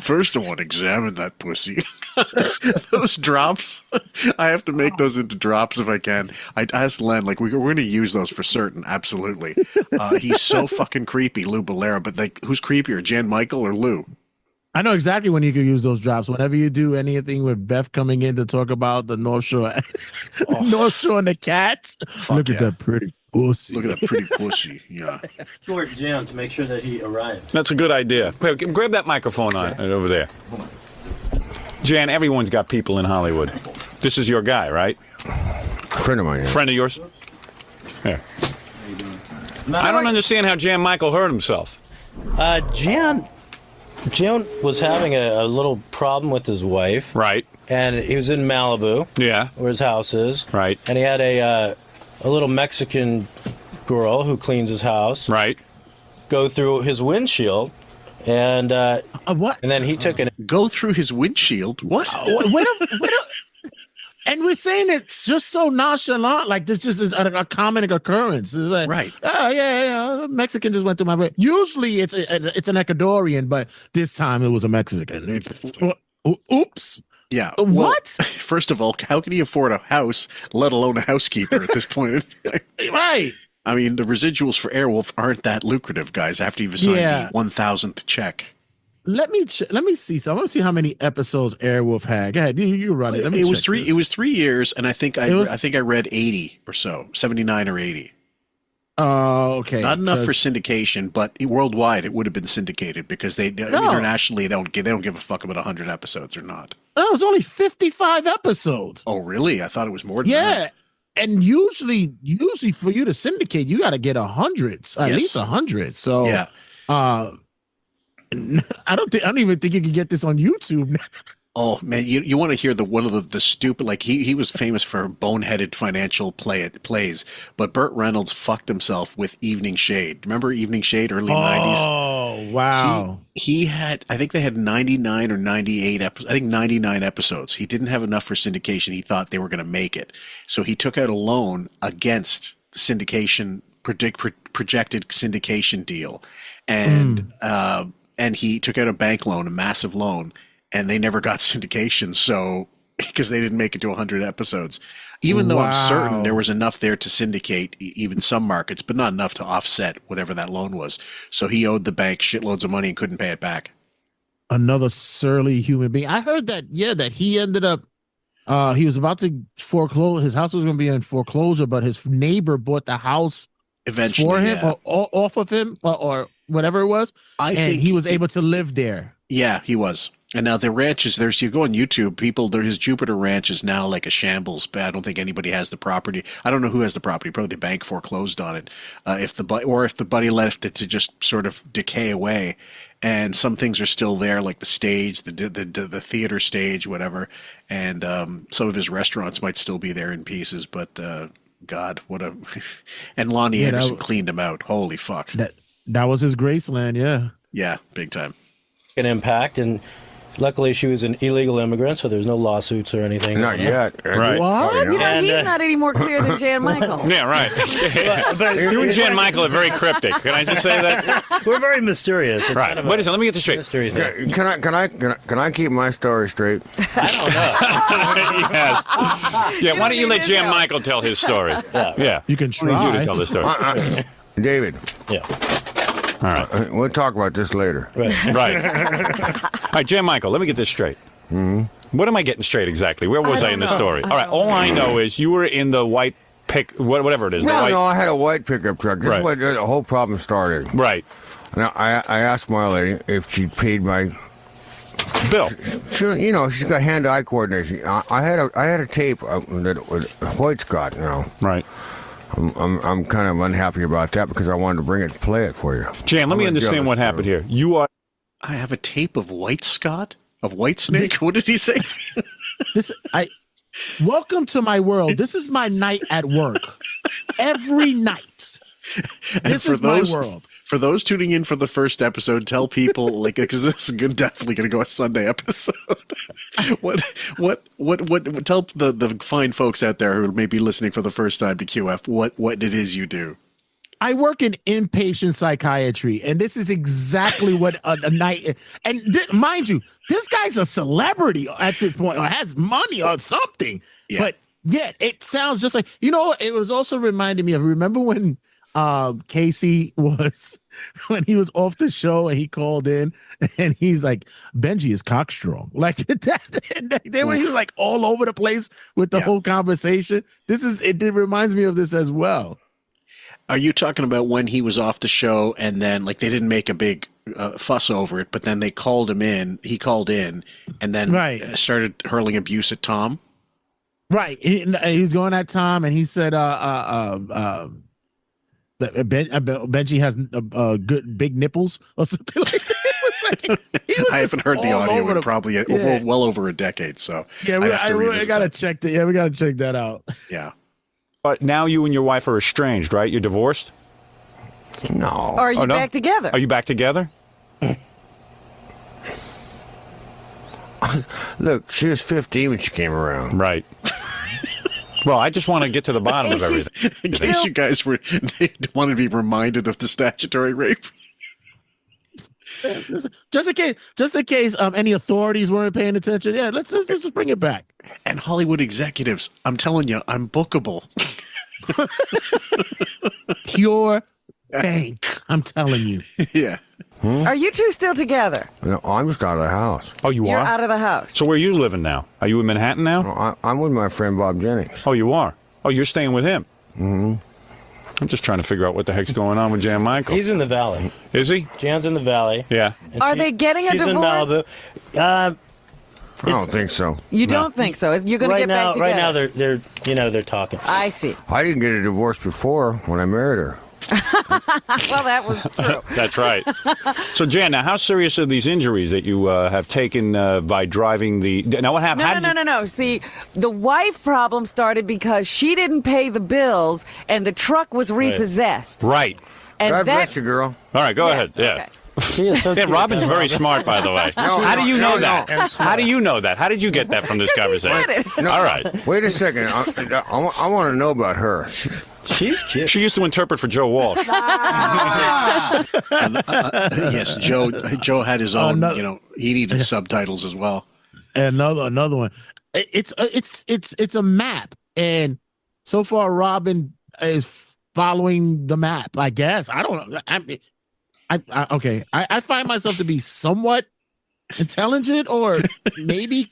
First, I want to examine that pussy. Those drops, I have to make those into drops if I can. I asked Len, like, we're going to use those for certain, absolutely. He's so fucking creepy, Lou Bellera, but like, who's creepier, Jan Michael or Lou? I know exactly when you can use those drops. Whenever you do anything with Beth coming in to talk about the North Shore, North Shore and the cats. Look at that pretty pussy. Look at that pretty pussy. Yeah. George Jan to make sure that he arrives. That's a good idea. Wait, grab that microphone on over there. Jan, everyone's got people in Hollywood. This is your guy, right? Friend of mine. Yeah. Friend of yours? Yeah. I don't understand how Jan Michael hurt himself. Jan was having a little problem with his wife. Right. And he was in Malibu. Yeah. Where his house is. Right. And he had a little Mexican girl who cleans his house. Right. Go through his windshield. And what? And then he took an Go through his windshield? What? And we're saying it's just so nonchalant, like this just is a common occurrence. It's like, right? Oh yeah. Mexican just went through my way. Usually it's an Ecuadorian, but this time it was a Mexican. Oops. Yeah. What? Well, first of all, how can he afford a house, let alone a housekeeper at this point? Right. I mean, the residuals for Airwolf aren't that lucrative, guys. After you've signed the 1,000th check. Let me see. So I want to see how many episodes Airwolf had. Go ahead, you run it. It was 3. It was 3 years, and I think I read 80 or so, 79 or 80. Oh, okay. Not enough for syndication, but worldwide it would have been syndicated because internationally they don't give a fuck about 100 episodes or not. No, it was only 55 episodes. Oh, really? I thought it was more than that. And usually for you to syndicate, you got to get hundreds, at least 100. So yeah. I don't even think you can get this on YouTube. Oh man, you want to hear one of the stupid, like he was famous for boneheaded financial plays, but Burt Reynolds fucked himself with Evening Shade. Remember Evening Shade, early 90s? Oh wow. He had, I think they had 99 or 98 episodes. I think 99 episodes. He didn't have enough for syndication. He thought they were going to make it, so he took out a loan against syndication, projected syndication deal, and he took out a bank loan, a massive loan. And they never got syndication, so because they didn't make it to 100 episodes. Even though I'm certain there was enough there to syndicate even some markets, but not enough to offset whatever that loan was. So he owed the bank shitloads of money and couldn't pay it back. Another surly human being. I heard that he ended up he was about to foreclose. His house was going to be in foreclosure, but his neighbor bought the house eventually for him or off of him or whatever it was. I think he was able to live there. Yeah, he was. And now the ranches, you go on YouTube, his Jupiter Ranch is now like a shambles, but I don't think anybody has the property. I don't know who has the property. Probably the bank foreclosed on it. If the buddy left it to just sort of decay away, and some things are still there, like the stage, the theater stage, whatever. And some of his restaurants might still be there in pieces, but God, and Lonnie Anderson cleaned him out. Holy fuck. That was his Graceland, yeah. Yeah, big time. An impact, and luckily she was an illegal immigrant, so there's no lawsuits or anything. Not yet. Right. What? He's not any more clear than Jan Michael. Yeah, right. But you and Jan Michael are very cryptic. Can I just say that? We're very mysterious. It's right. kind of Wait a second. Let me get this straight. Can I keep my story straight? I don't know. Yeah. Why don't you let Jan Michael tell his story? Yeah. You can try. You to tell the story. David. Yeah. All right. We'll talk about this later. Right. All right, Jan Michael, let me get this straight. Mm-hmm. What am I getting straight exactly? Where was I in the story? All right, all I know is you were in the white whatever it is. No, I had a white pickup truck. This is where the whole problem started. Right. Now, I asked my lady if she paid my Bill. She's got hand-eye coordination. I had a tape that was Hoyt's got now. Right. I'm kind of unhappy about that because I wanted to bring it to play it for you. Jan, let me understand what happened here. You are. I have a tape of White Scott? Of White Snake? What did he say? Welcome to my world. This is my night at work. Every night. This is my world. For those tuning in for the first episode, tell people because this is definitely going to go a Sunday episode. What? Tell the fine folks out there who may be listening for the first time to QF what it is you do. I work in inpatient psychiatry, and this is exactly what a night. And mind you, this guy's a celebrity at this point, or has money or something. Yeah. But yet, it sounds just like It was also reminding me of. Remember when Casey when he was off the show and he called in and he's like, Benji is cockstrong. Like that. He was like all over the place with the whole conversation. It reminds me of this as well. Are you talking about when he was off the show and then they didn't make a big fuss over it, but then they called him in, he called in and then started hurling abuse at Tom? Right. He was going at Tom and he said, Benji has good big nipples or something like that. I haven't heard the audio in probably well over a decade. So yeah, I gotta check that. Yeah, we gotta check that out. Yeah. But now you and your wife are estranged, right? You're divorced? No. Or are you back together? Are you back together? Look, she was 15 when she came around. Right. Well, I just want to get to the bottom of everything. In case you guys wanted to be reminded of the statutory rape. Just in case any authorities weren't paying attention. Yeah, let's just bring it back. And Hollywood executives, I'm telling you, I'm bookable. Pure bank, I'm telling you. Yeah. Are you two still together? No, I'm just out of the house. Oh, you You're are? out of the house. So where are you living now? Are you in Manhattan now? No, I'm with my friend Bob Jennings. Oh, you are? Oh, you're staying with him? Mm-hmm. I'm just trying to figure out what the heck's going on with Jan Michael. He's in the valley. Is he? Jan's in the valley. Yeah. Are they getting a she's divorce? in Malibu. I don't think so. You don't think so? You're going to get back together? Right now they're talking. I see. I didn't get a divorce before when I married her. Well, that was true. That's right. So, Jan, now how serious are these injuries that you have taken by driving the... Now, what happened? No. See, the wife problem started because she didn't pay the bills and the truck was repossessed. Right. And God bless you, girl. All right, go ahead. Yeah. Okay. Yeah, Robin's very smart, by the way. How do you know that? How do you know that? How did you get that from this conversation? He said it. All right. Wait a second. I want to know about her. She's cute. She used to interpret for Joe Walsh. Yes, Joe had his own. He needed subtitles as well. And another one. It's a map, and so far Robin is following the map. I guess I don't know. I find myself to be somewhat intelligent, or maybe.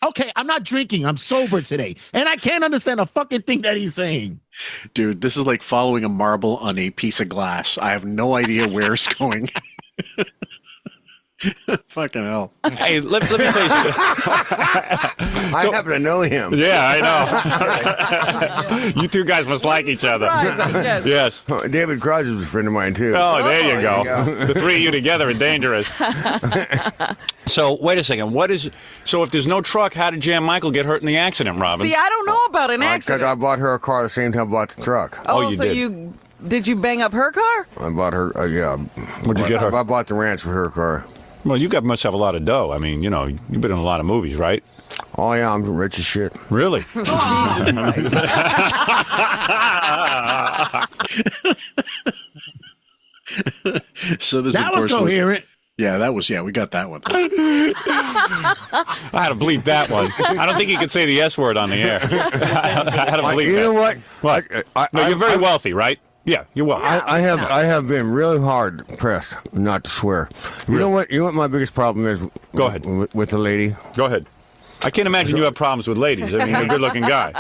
Okay, I'm not drinking. I'm sober today, and I can't understand a fucking thing that he's saying. Dude, this is like following a marble on a piece of glass. I have no idea where it's going. Fucking hell. Hey, let me tell you something. I happen to know him. Yeah, I know. You two guys must like each other. Yes. David Crosby was a friend of mine, too. Oh, there you go. The three of you together are dangerous. So, wait a second. So if there's no truck, how did Jan Michael get hurt in the accident, Robin? See, I don't know about an accident. I bought her a car the same time I bought the truck. Oh, you so did. Did you bang up her car? I bought her, yeah. What'd you get her? I bought the ranch for her car. Well, you must have a lot of dough. I mean, you've been in a lot of movies, right? Oh, yeah, I'm rich as shit. Really? Jesus Christ. So this, that of course, was coherent. We got that one. I had to bleep that one. I don't think you could say the S word on the air. I had to bleep You know what? What? You're very wealthy, right? Yeah, you're wealthy. I have been really hard pressed not to swear. You know what my biggest problem is? Go ahead. With the lady? Go ahead. I can't imagine you have problems with ladies. I mean, you're a good-looking guy.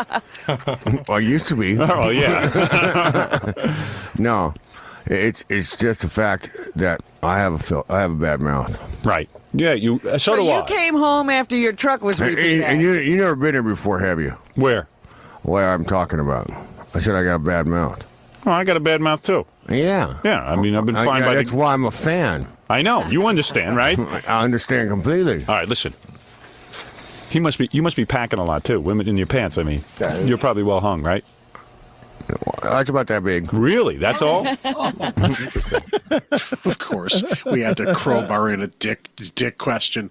Well, I used to be. Oh, yeah. No. It's just the fact that I have a bad mouth. Right. Yeah. So do I. You came home after your truck was repossessed. And you never been here before, have you? Where? Where I'm talking about. I said I got a bad mouth. Oh, I got a bad mouth too. Yeah. Yeah. I mean, I've been fine by that's why I'm a fan. I know. You understand, right? I understand completely. All right, listen. You must be packing a lot too. Women in your pants. I mean, you're probably well hung, right? That's about that big. Really? That's all? Of course, we had to crowbar in a dick question.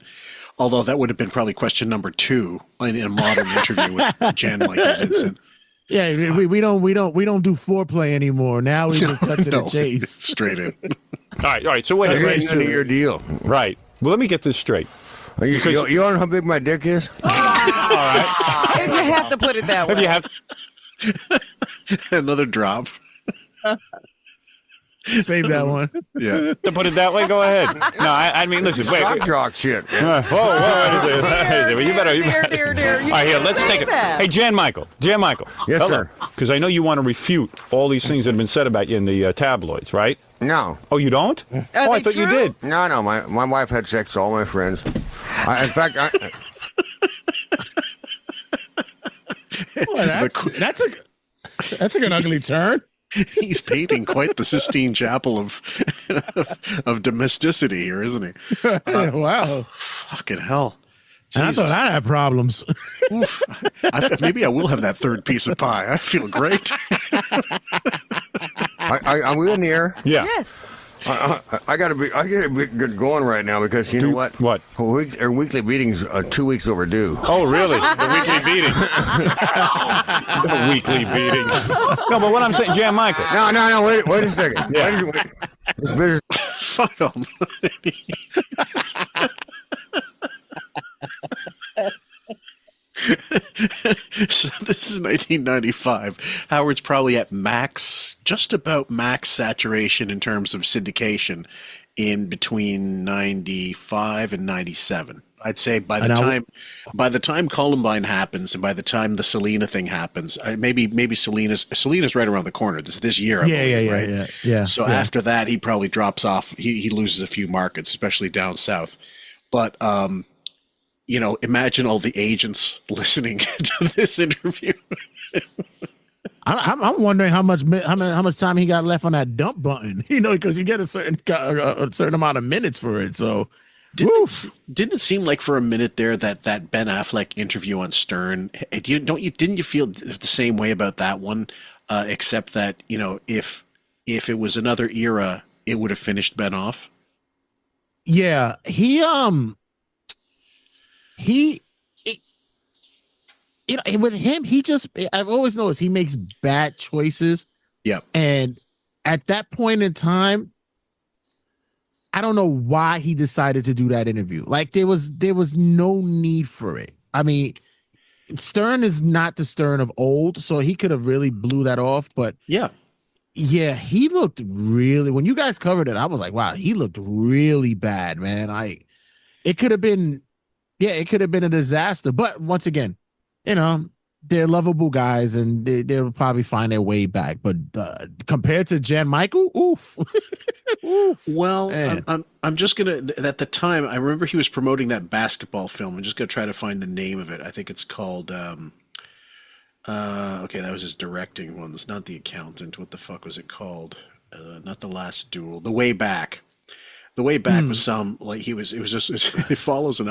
Although that would have been probably question number 2 in a modern interview with Jan Michael Vincent. Yeah, we don't do foreplay anymore. Now we just cut to the chase. Straight in. All right. So wait. That's your deal. Right. Well, let me get this straight. You know how big my dick is? All right. If you have to put it that way. If you have. Another drop. Save that one. Yeah. To put it that way, go ahead. No, I mean, listen. Wait. Rock shit. Whoa. You better. Dear. All right, here. Let's take it. Hey, Jan Michael. Yes, sir. Because I know you want to refute all these things that have been said about you in the tabloids, right? No. Oh, you don't? I thought you did. No. My wife had sex with all my friends. In fact, that's an ugly turn. He's painting quite the Sistine Chapel of domesticity here, isn't he? Wow. Fucking hell. And I thought I had problems. Maybe I will have that third piece of pie. I feel great. are we in the air? Yeah. Yes. I gotta be good going right now because you know what? What? Our weekly meeting's 2 weeks overdue. Oh, really? The weekly beating. The weekly beatings. No, but what I'm saying, Jan Michael. No. Wait a second. Yeah. Wait. This business. Fuck 'em. So this is 1995. Howard's probably at just about max saturation in terms of syndication in between 95 and 97. I'd say by the time Columbine happens and by the time the Selena thing happens, maybe Selena's right around the corner this year. Yeah. So after that, he probably drops off. He loses a few markets, especially down south. But imagine all the agents listening to this interview. I'm wondering how much time he got left on that dump button. Because you get a certain amount of minutes for it. So didn't it seem like for a minute there that Ben Affleck interview on Stern? Didn't you feel the same way about that one? Except that if it was another era, it would have finished Ben off. Yeah, with him, I've always noticed he makes bad choices. Yeah. And at that point in time, I don't know why he decided to do that interview. Like there was no need for it. I mean, Stern is not the Stern of old, so he could have really blew that off. But yeah, he looked really, when you guys covered it, I was like, wow, he looked really bad, man. It could have been a disaster. But once again, they're lovable guys and they'll probably find their way back. But compared to Jan Michael, oof. Oof. Well, I'm just going to, at the time, I remember he was promoting that basketball film. I'm just going to try to find the name of it. I think it's called, okay, that was his directing one. It's not The Accountant. What the fuck was it called? Not The Last Duel. The Way Back. The Way Back was it follows an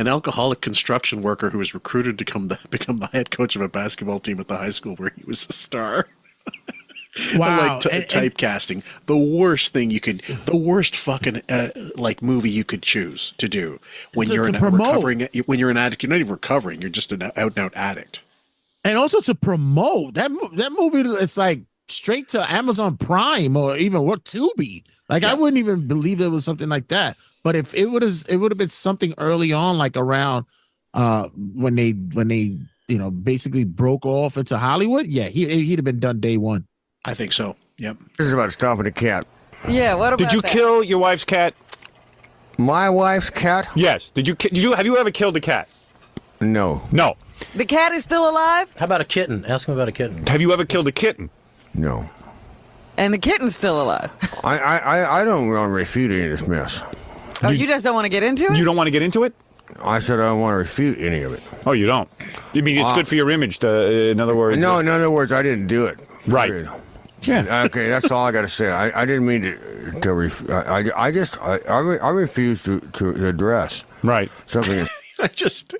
alcoholic construction worker who was recruited to become the head coach of a basketball team at the high school where he was a star. Wow. Typecasting. The worst fucking movie you could choose to do when you're recovering. When you're an addict, you're not even recovering. You're just an out and out addict. And also to promote that movie, it's like straight to Amazon Prime or even Tubi. Like I wouldn't even believe there was something like that. But if it would have been something early on, like around when they basically broke off into Hollywood, he'd have been done day one. I think so. Yep. This is about stopping a cat. Yeah. What about Did you kill your wife's cat? My wife's cat? Yes. Have you ever killed a cat? No. No. The cat is still alive? How about a kitten? Ask him about a kitten. Have you ever killed a kitten? No. And the kitten's still alive. I don't want to refute any of this mess. Oh, you just don't want to get into it? You don't want to get into it? I said I don't want to refute any of it. Oh, you don't? You mean it's good for your image, in other words? No, in other words, I didn't do it. Right. Period. Yeah. Okay, that's all I got to say. I didn't mean to I refuse to address right something. I just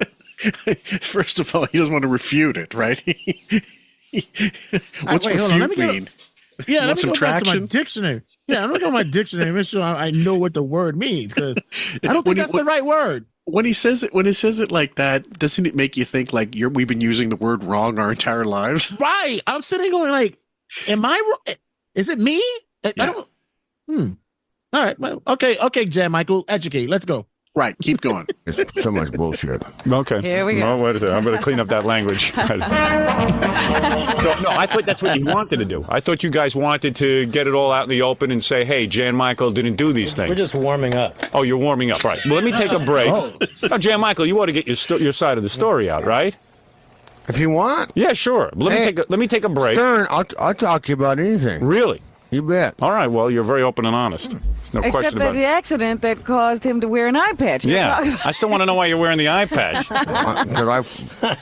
first of all, he doesn't want to refute it, right? What's refute mean? Yeah, let me go back to my dictionary. Yeah, I'm gonna go to my dictionary, make sure I know what the word means, because I don't think that's the right word. When he says it like that, doesn't it make you think like we've been using the word wrong our entire lives? Right. I'm sitting going like, am I wrong? Is it me? Yeah. I don't. All right. Well, okay, Jan Michael, educate. Let's go. Right. Keep going. It's so much bullshit. Okay. Here we go. Oh, wait a second. I'm going to clean up that language. No, I thought that's what you wanted to do. I thought you guys wanted to get it all out in the open and say, hey, Jan Michael didn't do these things. We're just warming up. Oh, you're warming up. Right. Well, let me take a break. Now, Jan Michael, you ought to get your side of the story out, right? If you want. Yeah, sure. Let me take a break. Stern, I'll talk to you about anything. Really? You bet. All right. Well, you're very open and honest. There's no Except question that about the it. accident that caused him to wear an eye patch. Yeah. I still want to know why you're wearing the eye patch. Because I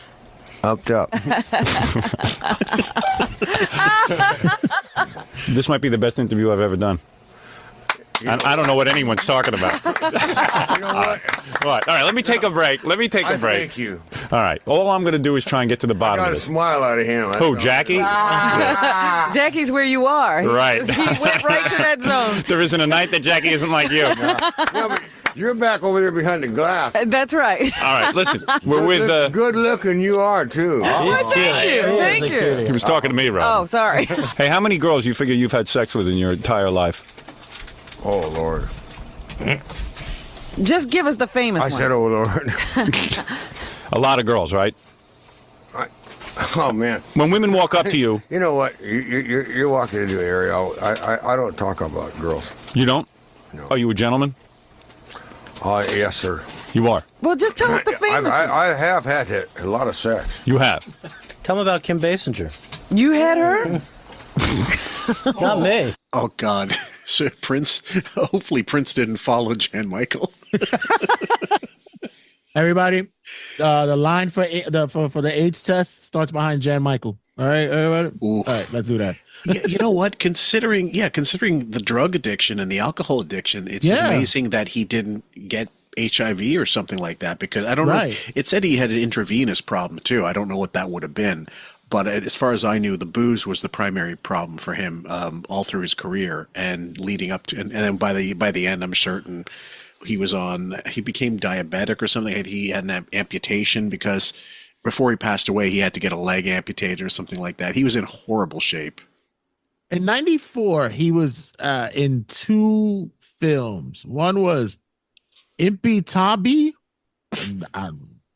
upped up. This might be the best interview I've ever done. I don't know what anyone's talking about. You know what? All right, let me take a break. Thank you. All right, all I'm going to do is try and get to the bottom Got of a this. smile out of him. Who, Jackie? Jackie's where you are. Right. He went right to that zone. There isn't a night that Jackie isn't like you. Yeah, but you're back over there behind the glass. That's right. All right, listen, we're with... Good looking you are, too. Thank you. He was talking to me, Rob. Oh, sorry. Hey, how many girls you figure you've had sex with in your entire life? Oh, Lord. Just give us the famous I ones. said, oh, Lord. A lot of girls, right? Oh, man. When women walk up to you... You know what? You're walking into an area. I don't talk about girls. You don't? No. Are you a gentleman? Yes, sir. You are? Well, just tell us the famous ones. I have had a lot of sex. You have? Tell them about Kim Basinger. You had her? Not me. Oh God! So Prince. Hopefully, Prince didn't follow Jan Michael. Everybody, the line for the AIDS test starts behind Jan Michael. All right, everybody. Ooh. All right, let's do that. You know what? Considering the drug addiction and the alcohol addiction, it's amazing that he didn't get HIV or something like that, because I don't know. It said he had an intravenous problem too. I don't know what that would have been. But as far as I knew, the booze was the primary problem for him all through his career and leading up to, and then by the end, I'm certain he became diabetic or something. He had an amputation because before he passed away, he had to get a leg amputated or something like that. He was in horrible shape. In '94, he was in 2 films. One was Impy Tabi.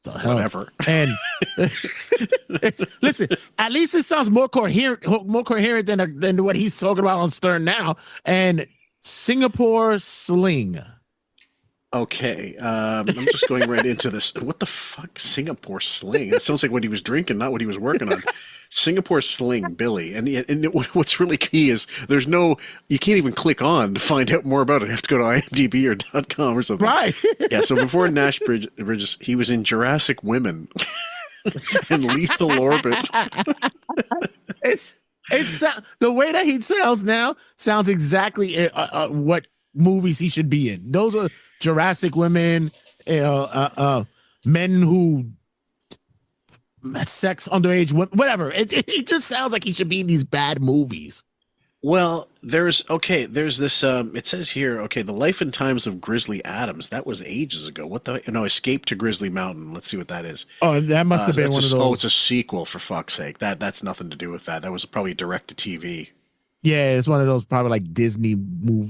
Whatever. And listen, at least it sounds more coherent than what he's talking about on Stern now. And Singapore Sling. Okay, I'm just going right into this. What the fuck, Singapore Sling? It sounds like what he was drinking, not what he was working on. Singapore Sling, Billy. And what's really key is you can't even click on to find out more about it. You have to go to IMDb or .com or something. Right. Yeah, so before Nash Bridges, he was in Jurassic Women and Lethal Orbit. It's the way that he sounds now sounds exactly what movies he should be in. Those are Jurassic Women, men who sex underage women, whatever. It just sounds like he should be in these bad movies. Well, there's this, it says here, The Life and Times of Grizzly Adams. That was ages ago. Escape to Grizzly Mountain. Let's see what that is. Oh, that must have been one of those. Oh, it's a sequel, for fuck's sake. That's nothing to do with that. That was probably direct to TV. Yeah, it's one of those probably like Disney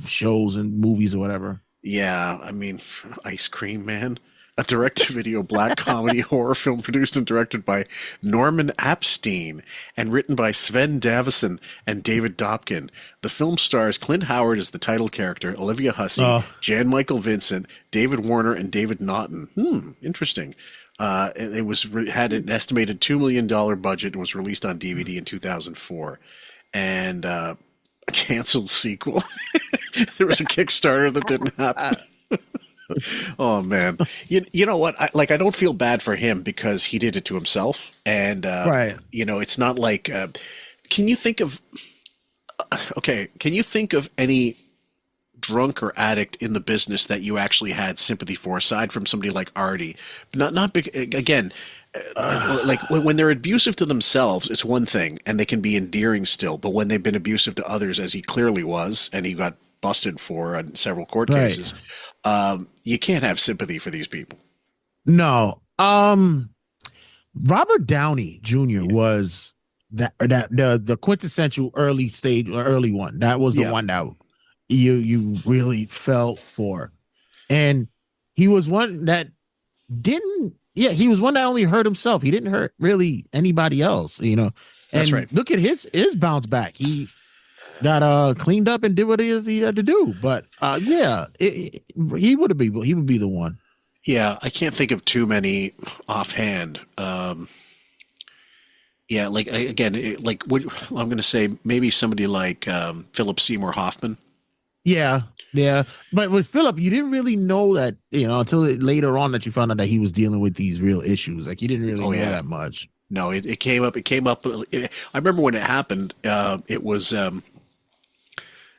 shows and movies or whatever. Yeah, I mean, Ice Cream Man. A direct-to-video black comedy horror film produced and directed by Norman Apstein and written by Sven Davison and David Dobkin. The film stars Clint Howard as the title character, Olivia Hussey, Jan Michael Vincent, David Warner, and David Naughton. Interesting. It had an estimated $2 million budget and was released on DVD in 2004. And canceled sequel. There was a Kickstarter that didn't happen. Oh man, you know what? I don't feel bad for him because he did it to himself, and Right. You know, it's not like. Can you think of? Okay, can you think of any drunk or addict in the business that you actually had sympathy for, aside from somebody like Artie? Not big again. Like when they're abusive to themselves, it's one thing, and they can be endearing still. But when they've been abusive to others, as he clearly was, and he got busted for in several court Right. cases, you can't have sympathy for these people. No. Robert Downey Jr. was the quintessential early stage or early one. That was the one that you really felt for. And he was one that didn't he was one that only hurt himself. He didn't hurt really anybody else, you know. And That's right. Look at his bounce back. He got cleaned up and did what he had to do. But he would be the one. Yeah, I can't think of too many offhand. Yeah, like again, like what I'm going to say, maybe somebody like Philip Seymour Hoffman. Yeah. But with Philip, you didn't really know that, you know, until later on that you found out that he was dealing with these real issues. Like you didn't really know that much. No, it came up. I remember when it happened. It was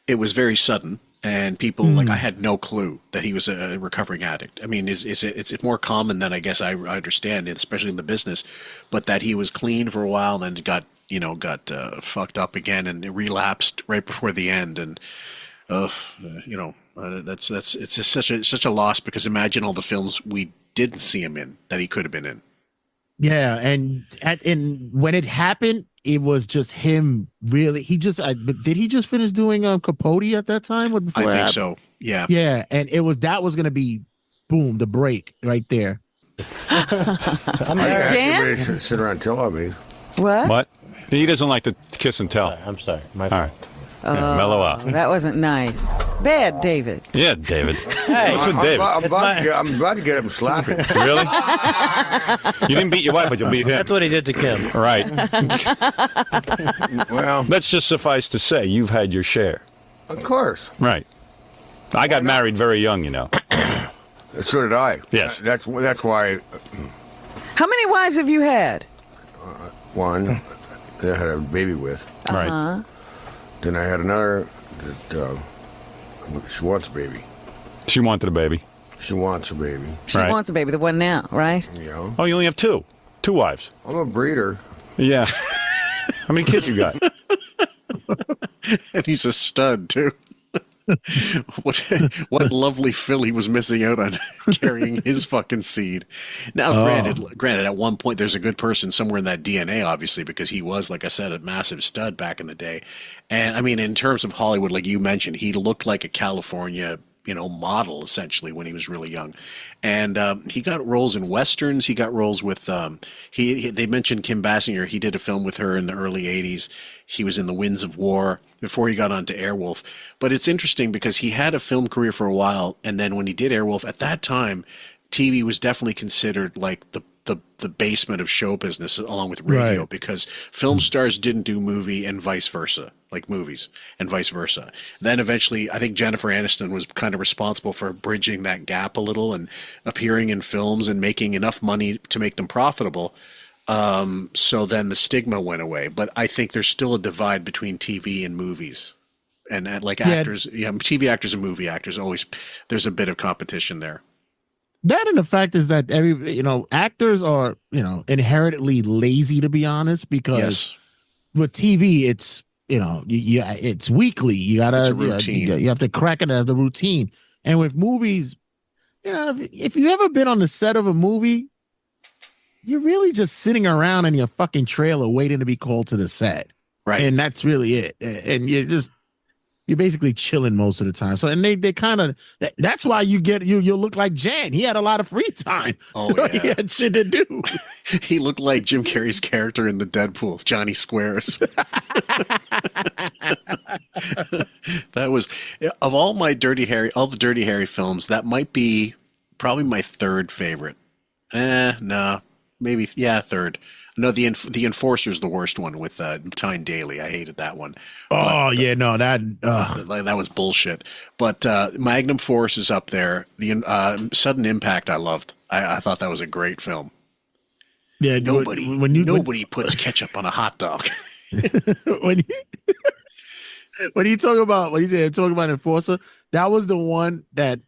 very sudden, and people like I had no clue that he was a recovering addict. I mean, it's more common than I guess I understand, especially in the business, but that he was clean for a while, and then got fucked up again and relapsed right before the end, and it's just such a loss, because imagine all the films we didn't see him in that he could have been in. Yeah, and when it happened, it was just him. Really, did he just finish doing Capote at that time? I think so. Yeah. Yeah, and that was gonna be, boom, the break right there. Everybody should sit around and tell on me. What? He doesn't like to kiss and tell. I'm sorry. All right. Yeah, mellow out. That wasn't nice. Bad, David. Yeah, David. Hey, what's with David? I'm about to get him slapping. Really? You didn't beat your wife, but you'll beat him. That's what he did to Kim. Right. Well, let's just suffice to say you've had your share. Of course. Right. I got married very young, you know. So did I. Yes. That's why. How many wives have you had? One that I had a baby with. Right. Then I had another that she wants a baby. She wanted a baby. She wants a baby. She wants a baby, the one now, right? Yeah. Oh, you only have two wives. I'm a breeder. Yeah. How many kids you got? And he's a stud too. What lovely fill he was missing out on carrying his fucking seed. Now, granted, at one point there's a good person somewhere in that DNA, obviously, because he was, like I said, a massive stud back in the day. And I mean, in terms of Hollywood, like you mentioned, he looked like a California, model essentially when he was really young. And he got roles in westerns. He got roles with they mentioned Kim Basinger. He did a film with her in the early 80s. He was in The Winds of War before he got onto Airwolf. But it's interesting because he had a film career for a while, and then when he did Airwolf, at that time, TV was definitely considered like the basement of show business along with radio, because film stars didn't do movie and vice versa, like movies and vice versa. Then eventually, I think Jennifer Aniston was kind of responsible for bridging that gap a little and appearing in films and making enough money to make them profitable. So then the stigma went away. But I think there's still a divide between TV and movies. And like actors, TV actors and movie actors, there's a bit of competition there. That and the fact is that actors are, inherently lazy, to be honest, because with TV, it's, it's weekly. You gotta, you have to crack it as the routine. And with movies, if you ever been on the set of a movie, you're really just sitting around in your fucking trailer waiting to be called to the set. Right. And that's really it. And you're basically chilling most of the time. So, and they kind of, that's why you'll look like Jan. He had a lot of free time. Oh, yeah. He had shit to do. He looked like Jim Carrey's character in the Deadpool, Johnny Squares. That was, of all the Dirty Harry films, that might be probably my third favorite. Third. No, the Enforcer's the worst one with Tyne Daly. I hated that one. Oh yeah, no, that was bullshit. But Magnum Force is up there. The Sudden Impact I loved. I thought that was a great film. Yeah, nobody puts ketchup on a hot dog. when you talk about Enforcer, that was the one that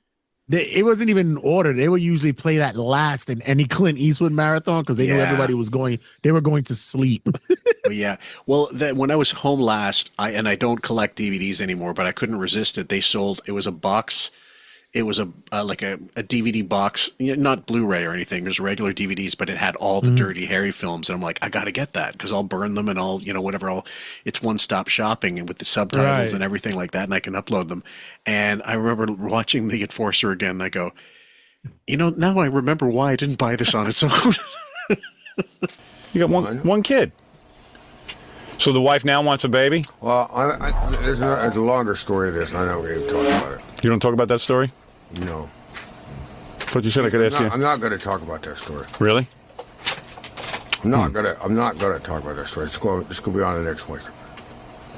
it wasn't even in order. They would usually play that last in any Clint Eastwood marathon because they knew everybody was going. They were going to sleep. Yeah. Well, when I was home last, I don't collect DVDs anymore, but I couldn't resist it. They sold. It was a box. It was like a DVD box, not Blu-ray or anything. There's regular DVDs, but it had all the Dirty Harry films, and I'm like, I got to get that because I'll burn them and I'll, whatever. It's one-stop shopping and with the subtitles and everything like that, and I can upload them. And I remember watching The Enforcer again, and I go, now I remember why I didn't buy this on its own. You got one kid. So the wife now wants a baby? Well, there's a longer story to this, and I don't really talk about it. You don't talk about that story? No. But you said I could ask you. I'm not going to talk about that story. Really? I'm not gonna talk about that story. Let's go be on the next one.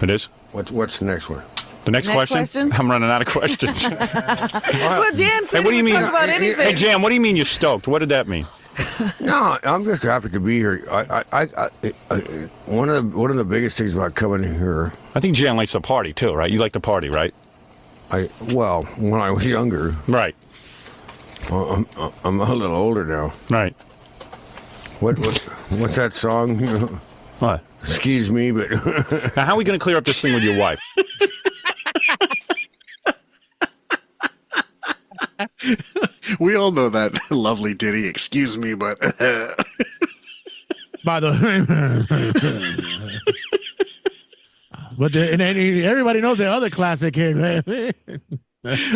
It is? What's the next one? The next question? I'm running out of questions. Well, Jan said what do you mean? Talk about anything. Hey, Jan, what do you mean you're stoked? What did that mean? No, I'm just happy to be here. One of the biggest things about coming here. I think Jan likes to party too, right? You like to party, right? When I was younger. Right. Well, I'm a little older now. Right. What's that song? What? Excuse me, but now how are we going to clear up this thing with your wife? We all know that lovely ditty. Excuse me, but by the but everybody knows the other classic here.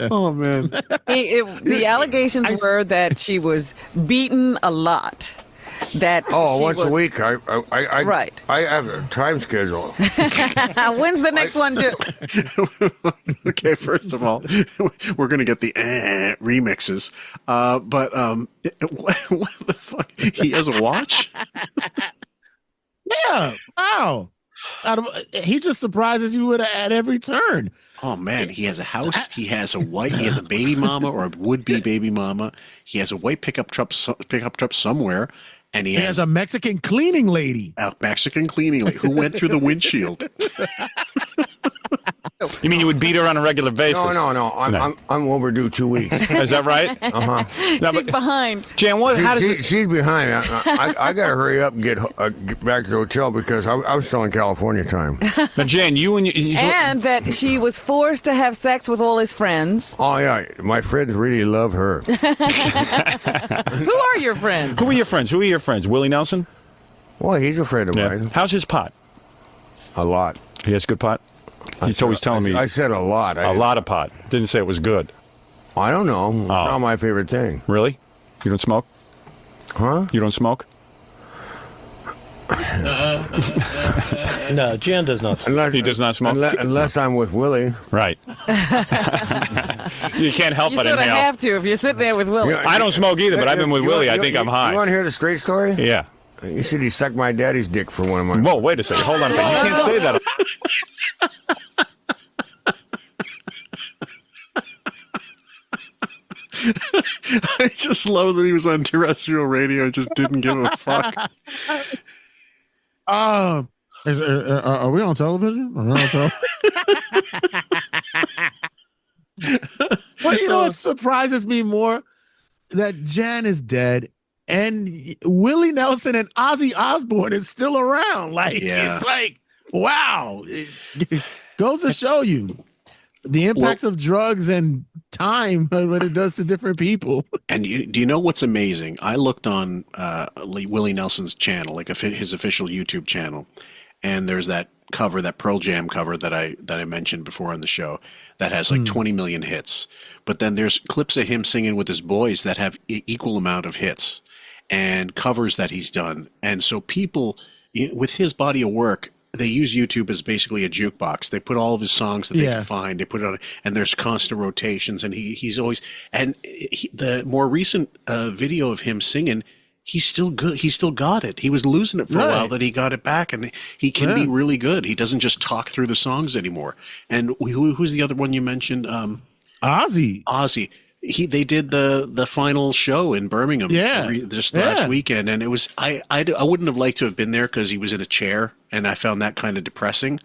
Oh man! The allegations were that she was beaten a lot. Once a week. I right. I have a time schedule. When's the next one due? Okay, first of all, we're gonna get the remixes. But what the fuck? He has a watch? Yeah. Wow. He just surprises you at every turn. Oh man, he has a house. He has a white. He has a baby mama or a would-be baby mama. He has a white pickup truck somewhere, and he has a Mexican cleaning lady. A Mexican cleaning lady who went through the windshield. You mean you would beat her on a regular basis? No. I'm overdue 2 weeks. Is that right? She's behind. Jan, she's behind. I got to hurry up and get back to the hotel because I'm still in California time. Now, Jan, and that she was forced to have sex with all his friends. Oh yeah, my friends really love her. Who are your friends? Who are your friends? Willie Nelson? Well, he's a friend of mine. How's his pot? A lot. He has good pot? He's always telling me. I said a lot. A lot of pot. Didn't say it was good. I don't know. Not my favorite thing. Really? You don't smoke? Huh? You don't smoke? No, Jan does not. He does not smoke? Unless I'm with Willie. Right. You can't help You but sort of inhale. have to if you sit there with Willie. I don't smoke either, but I've been with Willie. I think I'm high. You want to hear the straight story? Yeah. You said he sucked my daddy's dick for one of my... Whoa, wait a second. Hold on a second. You can't say that. I just love that he was on terrestrial radio and just didn't give a fuck. Are we on television? Well, you know what surprises me more? That Jan is dead and Willie Nelson and Ozzy Osbourne is still around. It's like, wow. It goes to show you the impacts of drugs and time, what it does to different people. And do you know what's amazing? I looked on Willie Nelson's channel, like his official YouTube channel, and there's that cover, that Pearl Jam cover that I mentioned before on the show, that has like 20 million hits. But then there's clips of him singing with his boys that have equal amount of hits, and covers that he's done. And so people, with his body of work, they use YouTube as basically a jukebox. They put all of his songs that they can find. They put it on, and there's constant rotations. And he's always, and the more recent video of him singing, he's still good. He still got it. He was losing it for a while, that he got it back, and he can be really good. He doesn't just talk through the songs anymore. And who's the other one you mentioned? Ozzy. They did the final show in Birmingham just last weekend, and it was I wouldn't have liked to have been there because he was in a chair, and I found that kind of depressing.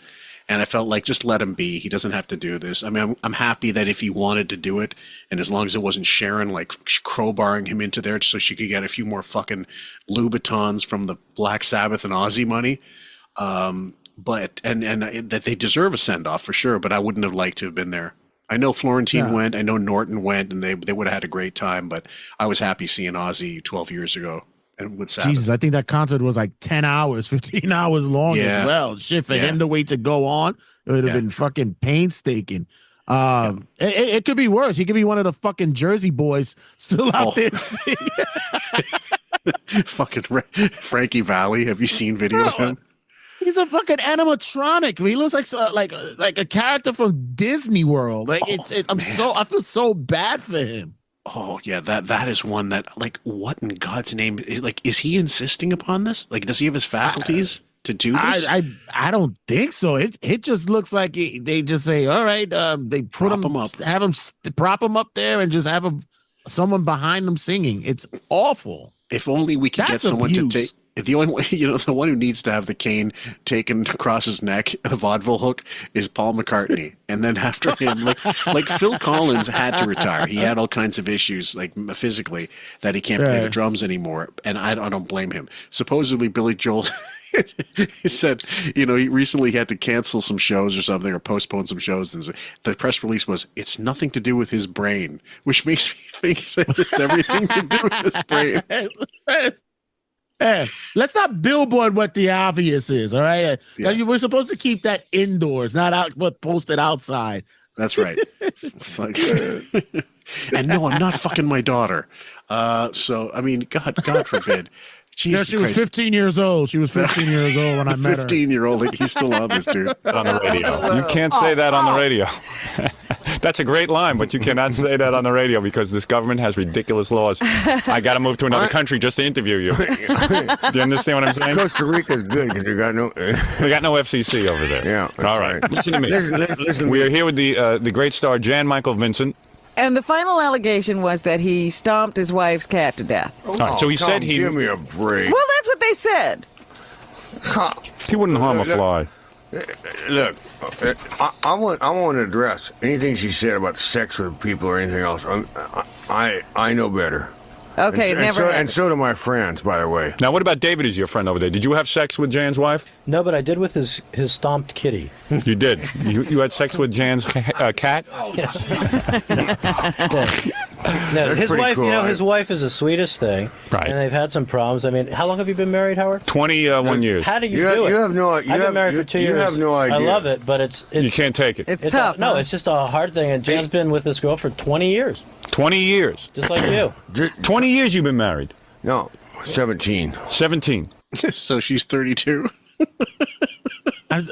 And I felt like, just let him be. He doesn't have to do this. I mean, I'm happy that if he wanted to do it, and as long as it wasn't Sharon like crowbarring him into there so she could get a few more fucking Louboutins from the Black Sabbath and Ozzy money, but that they deserve a send off for sure. But I wouldn't have liked to have been there. I know Florentine went. I know Norton went, and they would have had a great time. But I was happy seeing Ozzy 12 years ago. And with Sabbath. Jesus, I think that concert was like 10 hours, 15 hours long as well. Shit, for him to wait to go on, it would have been fucking painstaking. It could be worse. He could be one of the fucking Jersey boys still out there singing. Fucking Frankie Valli. Have you seen video of him? He's a fucking animatronic. He looks like a character from Disney World. Like I feel so bad for him. Oh yeah, that is one that, like, what in God's name is he insisting upon this? Like, does he have his faculties to do this? I don't think so. It just looks like they just say, all right, they put him up, have him prop him up there, and just have someone behind them singing. It's awful. If only we could get someone to take. The only way, the one who needs to have the cane taken across his neck, the vaudeville hook, is Paul McCartney. And then after him, like Phil Collins had to retire. He had all kinds of issues, like physically, that he can't play the drums anymore. And I don't blame him. Supposedly, Billy Joel, he said, he recently had to cancel some shows or something, or postpone some shows. And the press release was, it's nothing to do with his brain, which makes me think it's everything to do with his brain. Let's not billboard what the obvious is, all right? We're supposed to keep that indoors, not out, but posted outside. That's right. It's like, and no, I'm not fucking my daughter. So, I mean, God forbid. Jesus she was Christ. 15 years old. She was 15 years old when I met her. 15-year-old, like, he's still on this, dude. On the radio. You can't say that on the radio. That's a great line, but you cannot say that on the radio because this government has ridiculous laws. I got to move to another country just to interview you. Do you understand what I'm saying? Costa Rica's good because we got no FCC over there. Yeah. All right. Listen to me. Listen we are here with the great star Jan Michael Vincent. And the final allegation was that he stomped his wife's cat to death. All right, so he said he... Give me a break. Well, that's what they said. He wouldn't harm a fly. Look, I want to address anything she said about sex with people or anything else. I know better. Okay, and so do my friends, by the way. Now, what about David? Is your friend over there? Did you have sex with Jan's wife? No, but I did with his stomped kitty. You did. You had sex with Jan's cat? No, his wife. Cool, his wife is the sweetest thing. Right. And they've had some problems. I mean, how long have you been married, Howard? 21 years. How do you do it? You have no. I've been married for 2 years. You have no idea. I love it, but you can't take it. It's tough. No, it's just a hard thing. And Jan's been with this girl for 20 years. 20 years. Just like you. 20 years you've been married. No, 17. 17. So she's 32. At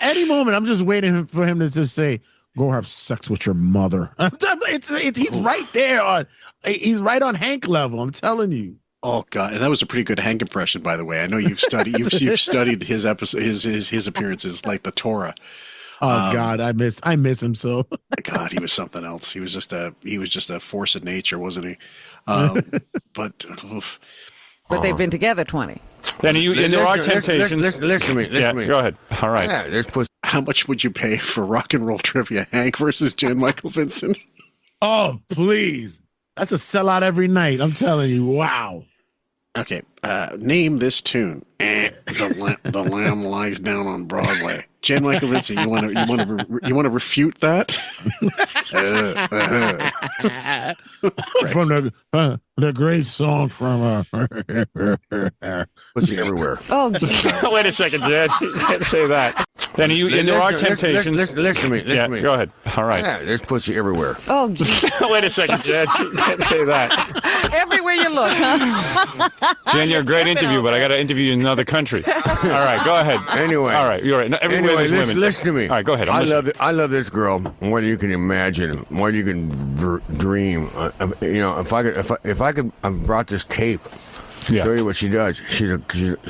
any moment, I'm just waiting for him to just say, "Go have sex with your mother." He's right there he's right on Hank level. I'm telling you. Oh God, and that was a pretty good Hank impression, by the way. I know you've studied his episode, his appearances, like the Torah. Oh God, I miss him so. God, he was something else. He was just a force of nature, wasn't he? But they've been together 20. And there are temptations. Listen to me. Listen to me. Go ahead. All right. Yeah, there's pussy. How much would you pay for rock and roll trivia, Hank versus Jan Michael Vincent? Oh, please. That's a sellout every night. I'm telling you. Wow. Okay. Name this tune. The Lamb Lies Down on Broadway. Jan Michael Vincent, you want to refute that? From the great song from Pussy everywhere. Oh, wait a second, Jan. You can't say that. And there are temptations. Listen to me. Listen to me. Go ahead. All right. Yeah, there's pussy everywhere. oh, wait a second, Jan. You can't say that. Everywhere you look, huh? Jan, you're a great interview, but I got to interview you in another country. All right, go ahead. Anyway. All right, you're right. No, everywhere Anyway, there's women. listen to me. All right, go ahead. I love this girl more than you can imagine, more than you can dream. If I could, I brought this tape. Show you what she does. She's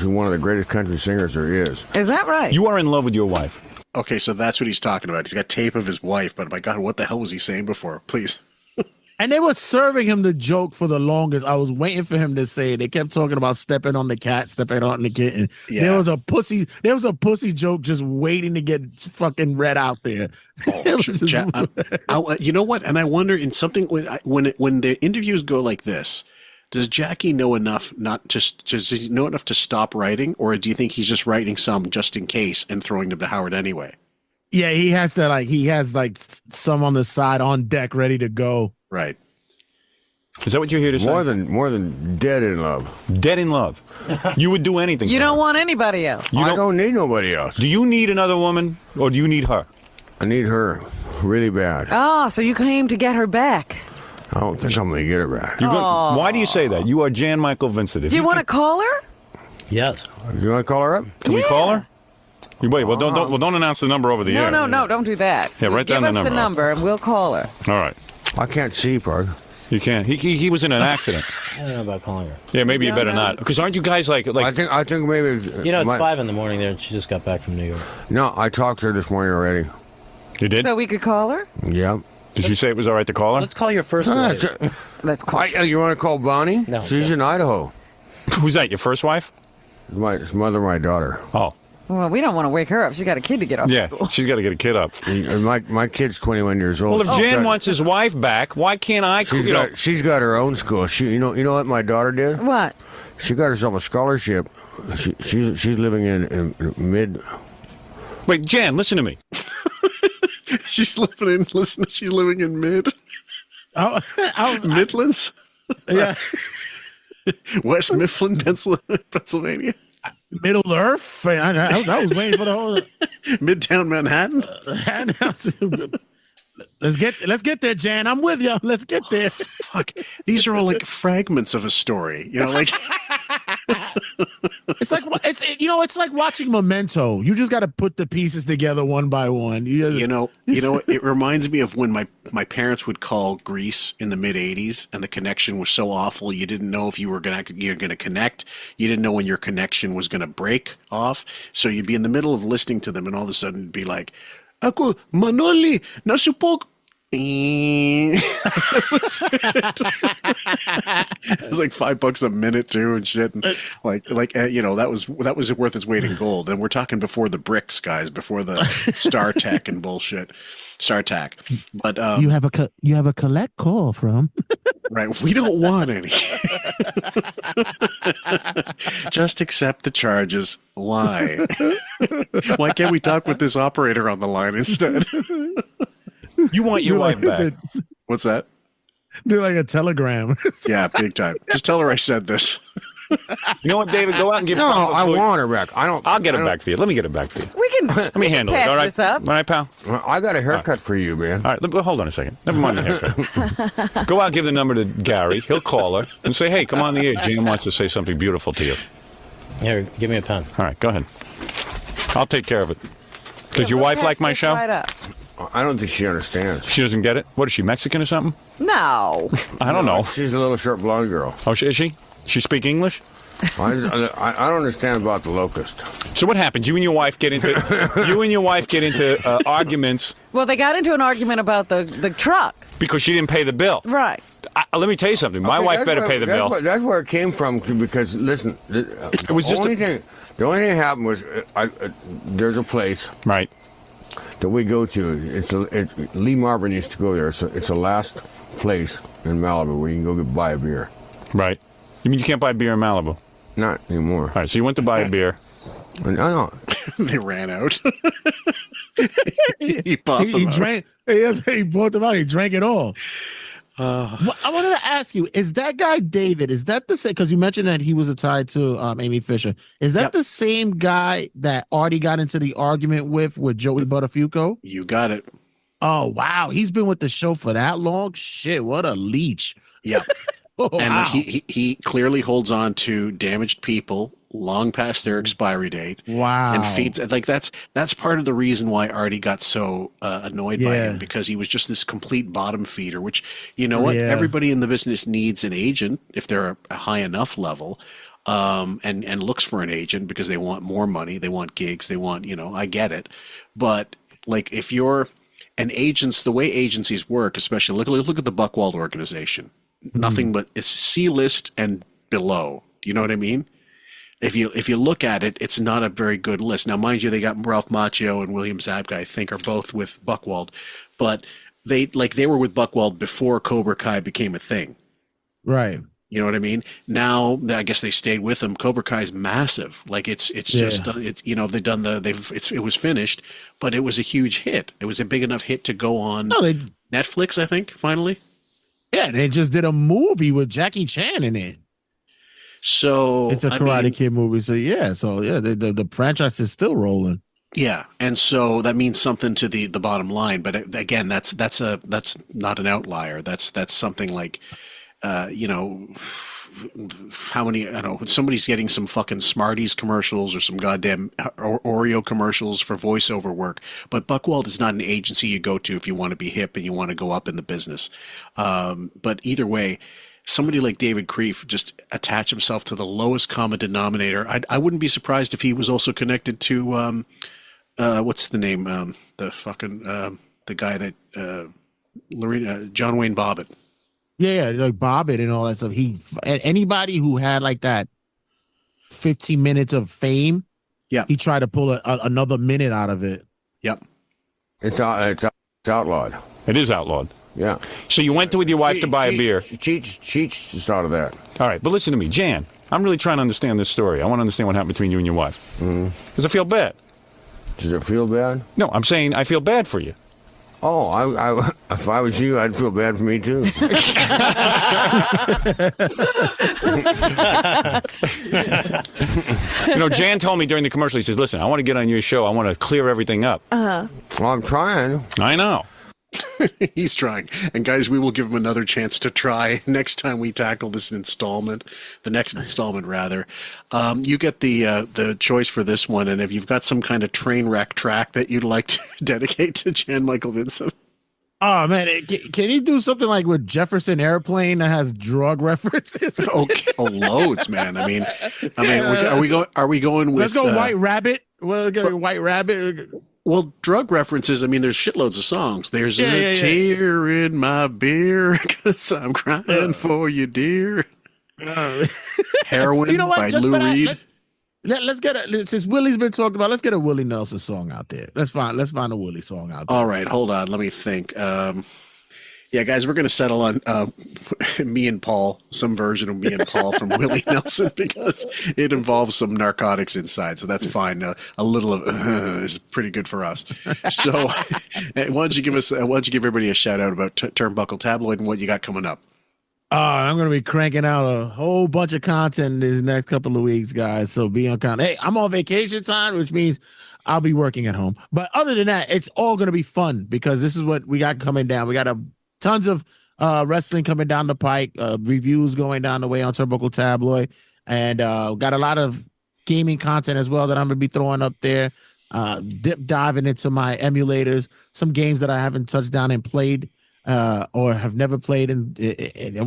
one of the greatest country singers there is. Is that right? You are in love with your wife. Okay, so that's what he's talking about. He's got tape of his wife, but my God, what the hell was he saying before? Please. And they were serving him the joke for the longest. I was waiting for him to say it. They kept talking about stepping on the cat, stepping on the kitten. Yeah. There was a pussy joke just waiting to get fucking read out there. You know what? And I wonder in something when the interviews go like this, does Jackie know enough does he know enough to stop writing, or do you think he's just writing some just in case and throwing them to Howard anyway? Yeah, he has some on the side on deck ready to go. Right. Is that what you're here to say? More than dead in love. Dead in love. You would do anything. You for don't her. want anybody else. I don't need nobody else. Do you need another woman, or do you need her? I need her really bad. Oh, so you came to get her back. I don't think I'm going to get her back. Why do you say that? You are Jan Michael Vincent. Do you want to call her? Yes. You want to call her up? Can we call her? Wait, don't announce the number over the air. No, don't do that. Yeah, write down the number. Give us the number, and we'll call her. All right. I can't see, Park. You can't. He was in an accident. I don't know about calling her. Yeah, maybe you better not. Because aren't you guys like? I think maybe. It's 5 in the morning there, and she just got back from New York. No, I talked to her this morning already. You did? So we could call her? Yeah. Did she say it was all right to call her? Let's call your first wife. Let's call her. You want to call Bonnie? No. She's in Idaho. Who's that? Your first wife? It's mother of my daughter. Oh. Well, we don't want to wake her up. She's got a kid to get off school. She's got to get a kid up. And my kid's 21 years old. Well, if Jan wants his wife back, why can't I? She's got her own school. You know what my daughter did? What? She got herself a scholarship. She's living in mid. Wait, Jan, listen to me. She's living in mid. Midlands. Yeah. West Mifflin, Pennsylvania. Middle Earth. I was waiting for the whole Midtown Manhattan. Let's get there, Jan. I'm with you. Let's get there. Fuck. These are all like fragments of a story. Like it's like watching Memento. You just got to put the pieces together one by one. It reminds me of when my parents would call Greece in the mid '80s, and the connection was so awful. You didn't know if you're gonna connect. You didn't know when your connection was gonna break off. So you'd be in the middle of listening to them, and all of a sudden it'd be like, "Ako Manoli nasupog." It was like $5 a minute too, and shit. And that was worth its weight in gold. And we're talking before the bricks, guys, before the Star Tech and bullshit. Star Tech. But you have a collect call from. Right, we don't want any. Just accept the charges. Why? Why can't we talk with this operator on the line instead? You want your wife back. What's that? Do like a telegram. Yeah, big time. Just tell her I said this. You know what, David? Go out and give her. No, I want her back. I'll get her back for you. Let me get her back for you. We can. Let me handle it. All right. This up. All right, pal. I got a haircut for you, man. All right, hold on a second. Never mind the haircut. Go out, give the number to Gary. He'll call her and say, "Hey, come on the air. Jan wants to say something beautiful to you." Here, give me a pen. All right, go ahead. I'll take care of it. Does your wife like my show? Right up. I don't think she understands. She doesn't get it? What is she, Mexican or something? No. I don't know. She's a little short blonde girl. Oh, is she? She speak English? I don't understand about the locust. So what happens? You and your wife get into arguments. Well, they got into an argument about the truck Because she didn't pay the bill. Right. Let me tell you something. My wife better pay the bill. That's where it came from. Because listen, it was just the only thing that happened was there's a place right that we go to. Lee Marvin used to go there. So it's the last place in Malibu where you can go buy a beer. Right. You mean you can't buy beer in Malibu? Not anymore. All right. So you went to buy a beer. No. They ran out. He drank. He bought them out. He drank it all. Well, I wanted to ask you: is that guy David? Is that the same? Because you mentioned that he was tied to Amy Fisher. Is that the same guy that Artie got into the argument with Joey Buttafuoco? You got it. Oh wow, he's been with the show for that long. Shit, what a leech. Yeah. And he clearly holds on to damaged people long past their expiry date. Wow. And feeds like that's part of the reason why Artie got so annoyed by him, because he was just this complete bottom feeder, which, you know what, everybody in the business needs an agent if they're a high enough level, and looks for an agent because they want more money, they want gigs, they want, you know, I get it. But like if you're an agent's, the way agencies work, especially look at the Buchwald organization. Nothing but it's C-list and below. Do you know what I mean? If you look at it, it's not a very good list. Now, mind you, they got Ralph Macchio and William Zabka, I think, are both with Buchwald, but they were with Buchwald before Cobra Kai became a thing. Right. You know what I mean? Now, I guess they stayed with him. Cobra Kai's massive. Like it was finished, but it was a huge hit. It was a big enough hit to go on Netflix, I think, finally. Yeah, they just did a movie with Jackie Chan in it. So it's a Karate Kid movie. So the franchise is still rolling. Yeah, and so that means something to the bottom line. But again, that's not an outlier. That's something like, you know, how many? I don't know. Somebody's getting some fucking Smarties commercials or some goddamn Oreo commercials for voiceover work. But Buchwald is not an agency you go to if you want to be hip and you want to go up in the business. But either way, somebody like David Kreif just attach himself to the lowest common denominator. I wouldn't be surprised if he was also connected to what's the name? The guy that John Wayne Bobbitt. Yeah, like Bobbitt and all that stuff. Anybody who had like that 15 minutes of fame, he tried to pull another minute out of it. Yep. It's outlawed. It is outlawed. Yeah. So you went with your wife to buy a beer. Cheech started that. All right, but listen to me, Jan. I'm really trying to understand this story. I want to understand what happened between you and your wife. Because I feel bad. Does it feel bad? No, I'm saying I feel bad for you. Oh, I if I was you, I'd feel bad for me too. You know, Jan told me during the commercial, he says, listen, I want to get on your show. I want to clear everything up. Well, I'm trying. I know. He's trying. And guys, we will give him another chance to try next time we tackle this installment, the next installment rather. You get the choice for this one, and if you've got some kind of train wreck track that you'd like to dedicate to Jan Michael Vincent. Oh man, can you do something like with Jefferson Airplane that has drug references? Okay, loads, man. I mean, are we going with? Let's go White Rabbit. We'll go White Rabbit. Well, drug references, I mean, there's shitloads of songs. There's a tear in my beer because I'm crying for you, dear. Heroin you know what? by Just Lou for that, Reed. Let's get since Willie's been talked about, let's get a Willie Nelson song out there. Let's find a Willie song out there. All right, hold on. Let me think. Yeah, guys, we're going to settle on Me and Paul, some version of Me and Paul from Willie Nelson because it involves some narcotics inside, so that's fine. A little of is pretty good for us. So, why don't you give everybody a shout out about Turnbuckle Tabloid and what you got coming up? I'm going to be cranking out a whole bunch of content these next couple of weeks, guys. So be on count. Hey, I'm on vacation time, which means I'll be working at home. But other than that, it's all going to be fun because this is what we got coming down. We got tons of wrestling coming down the pike, reviews going down the way on Turnbuckle Tabloid, and got a lot of gaming content as well that I'm going to be throwing up there. Diving into my emulators, some games that I haven't touched down and played or have never played, and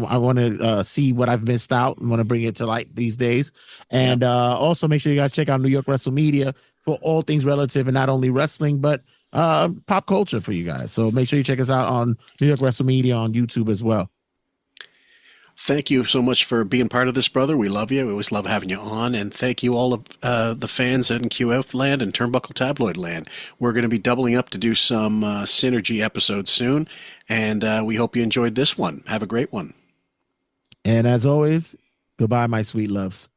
I want to see what I've missed out and want to bring it to light these days. And also make sure you guys check out New York Wrestle Media for all things relative and not only wrestling, but pop culture for you guys. So make sure you check us out on New York Wrestle Media on YouTube as well. Thank you so much for being part of this, brother. We love you. We always love having you on. And thank you all of the fans in QF land and Turnbuckle Tabloid land. We're going to be doubling up to do some Synergy episodes soon. And we hope you enjoyed this one. Have a great one. And as always, goodbye, my sweet loves.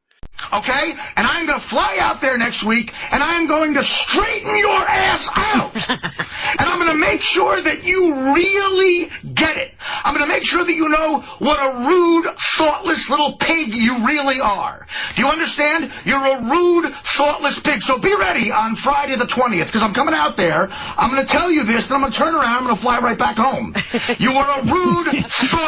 Okay? And I'm going to fly out there next week, and I'm going to straighten your ass out. And I'm going to make sure that you really get it. I'm going to make sure that you know what a rude, thoughtless little pig you really are. Do you understand? You're a rude, thoughtless pig. So be ready on Friday the 20th, because I'm coming out there. I'm going to tell you this, then I'm going to turn around, I'm going to fly right back home. You are a rude, thoughtless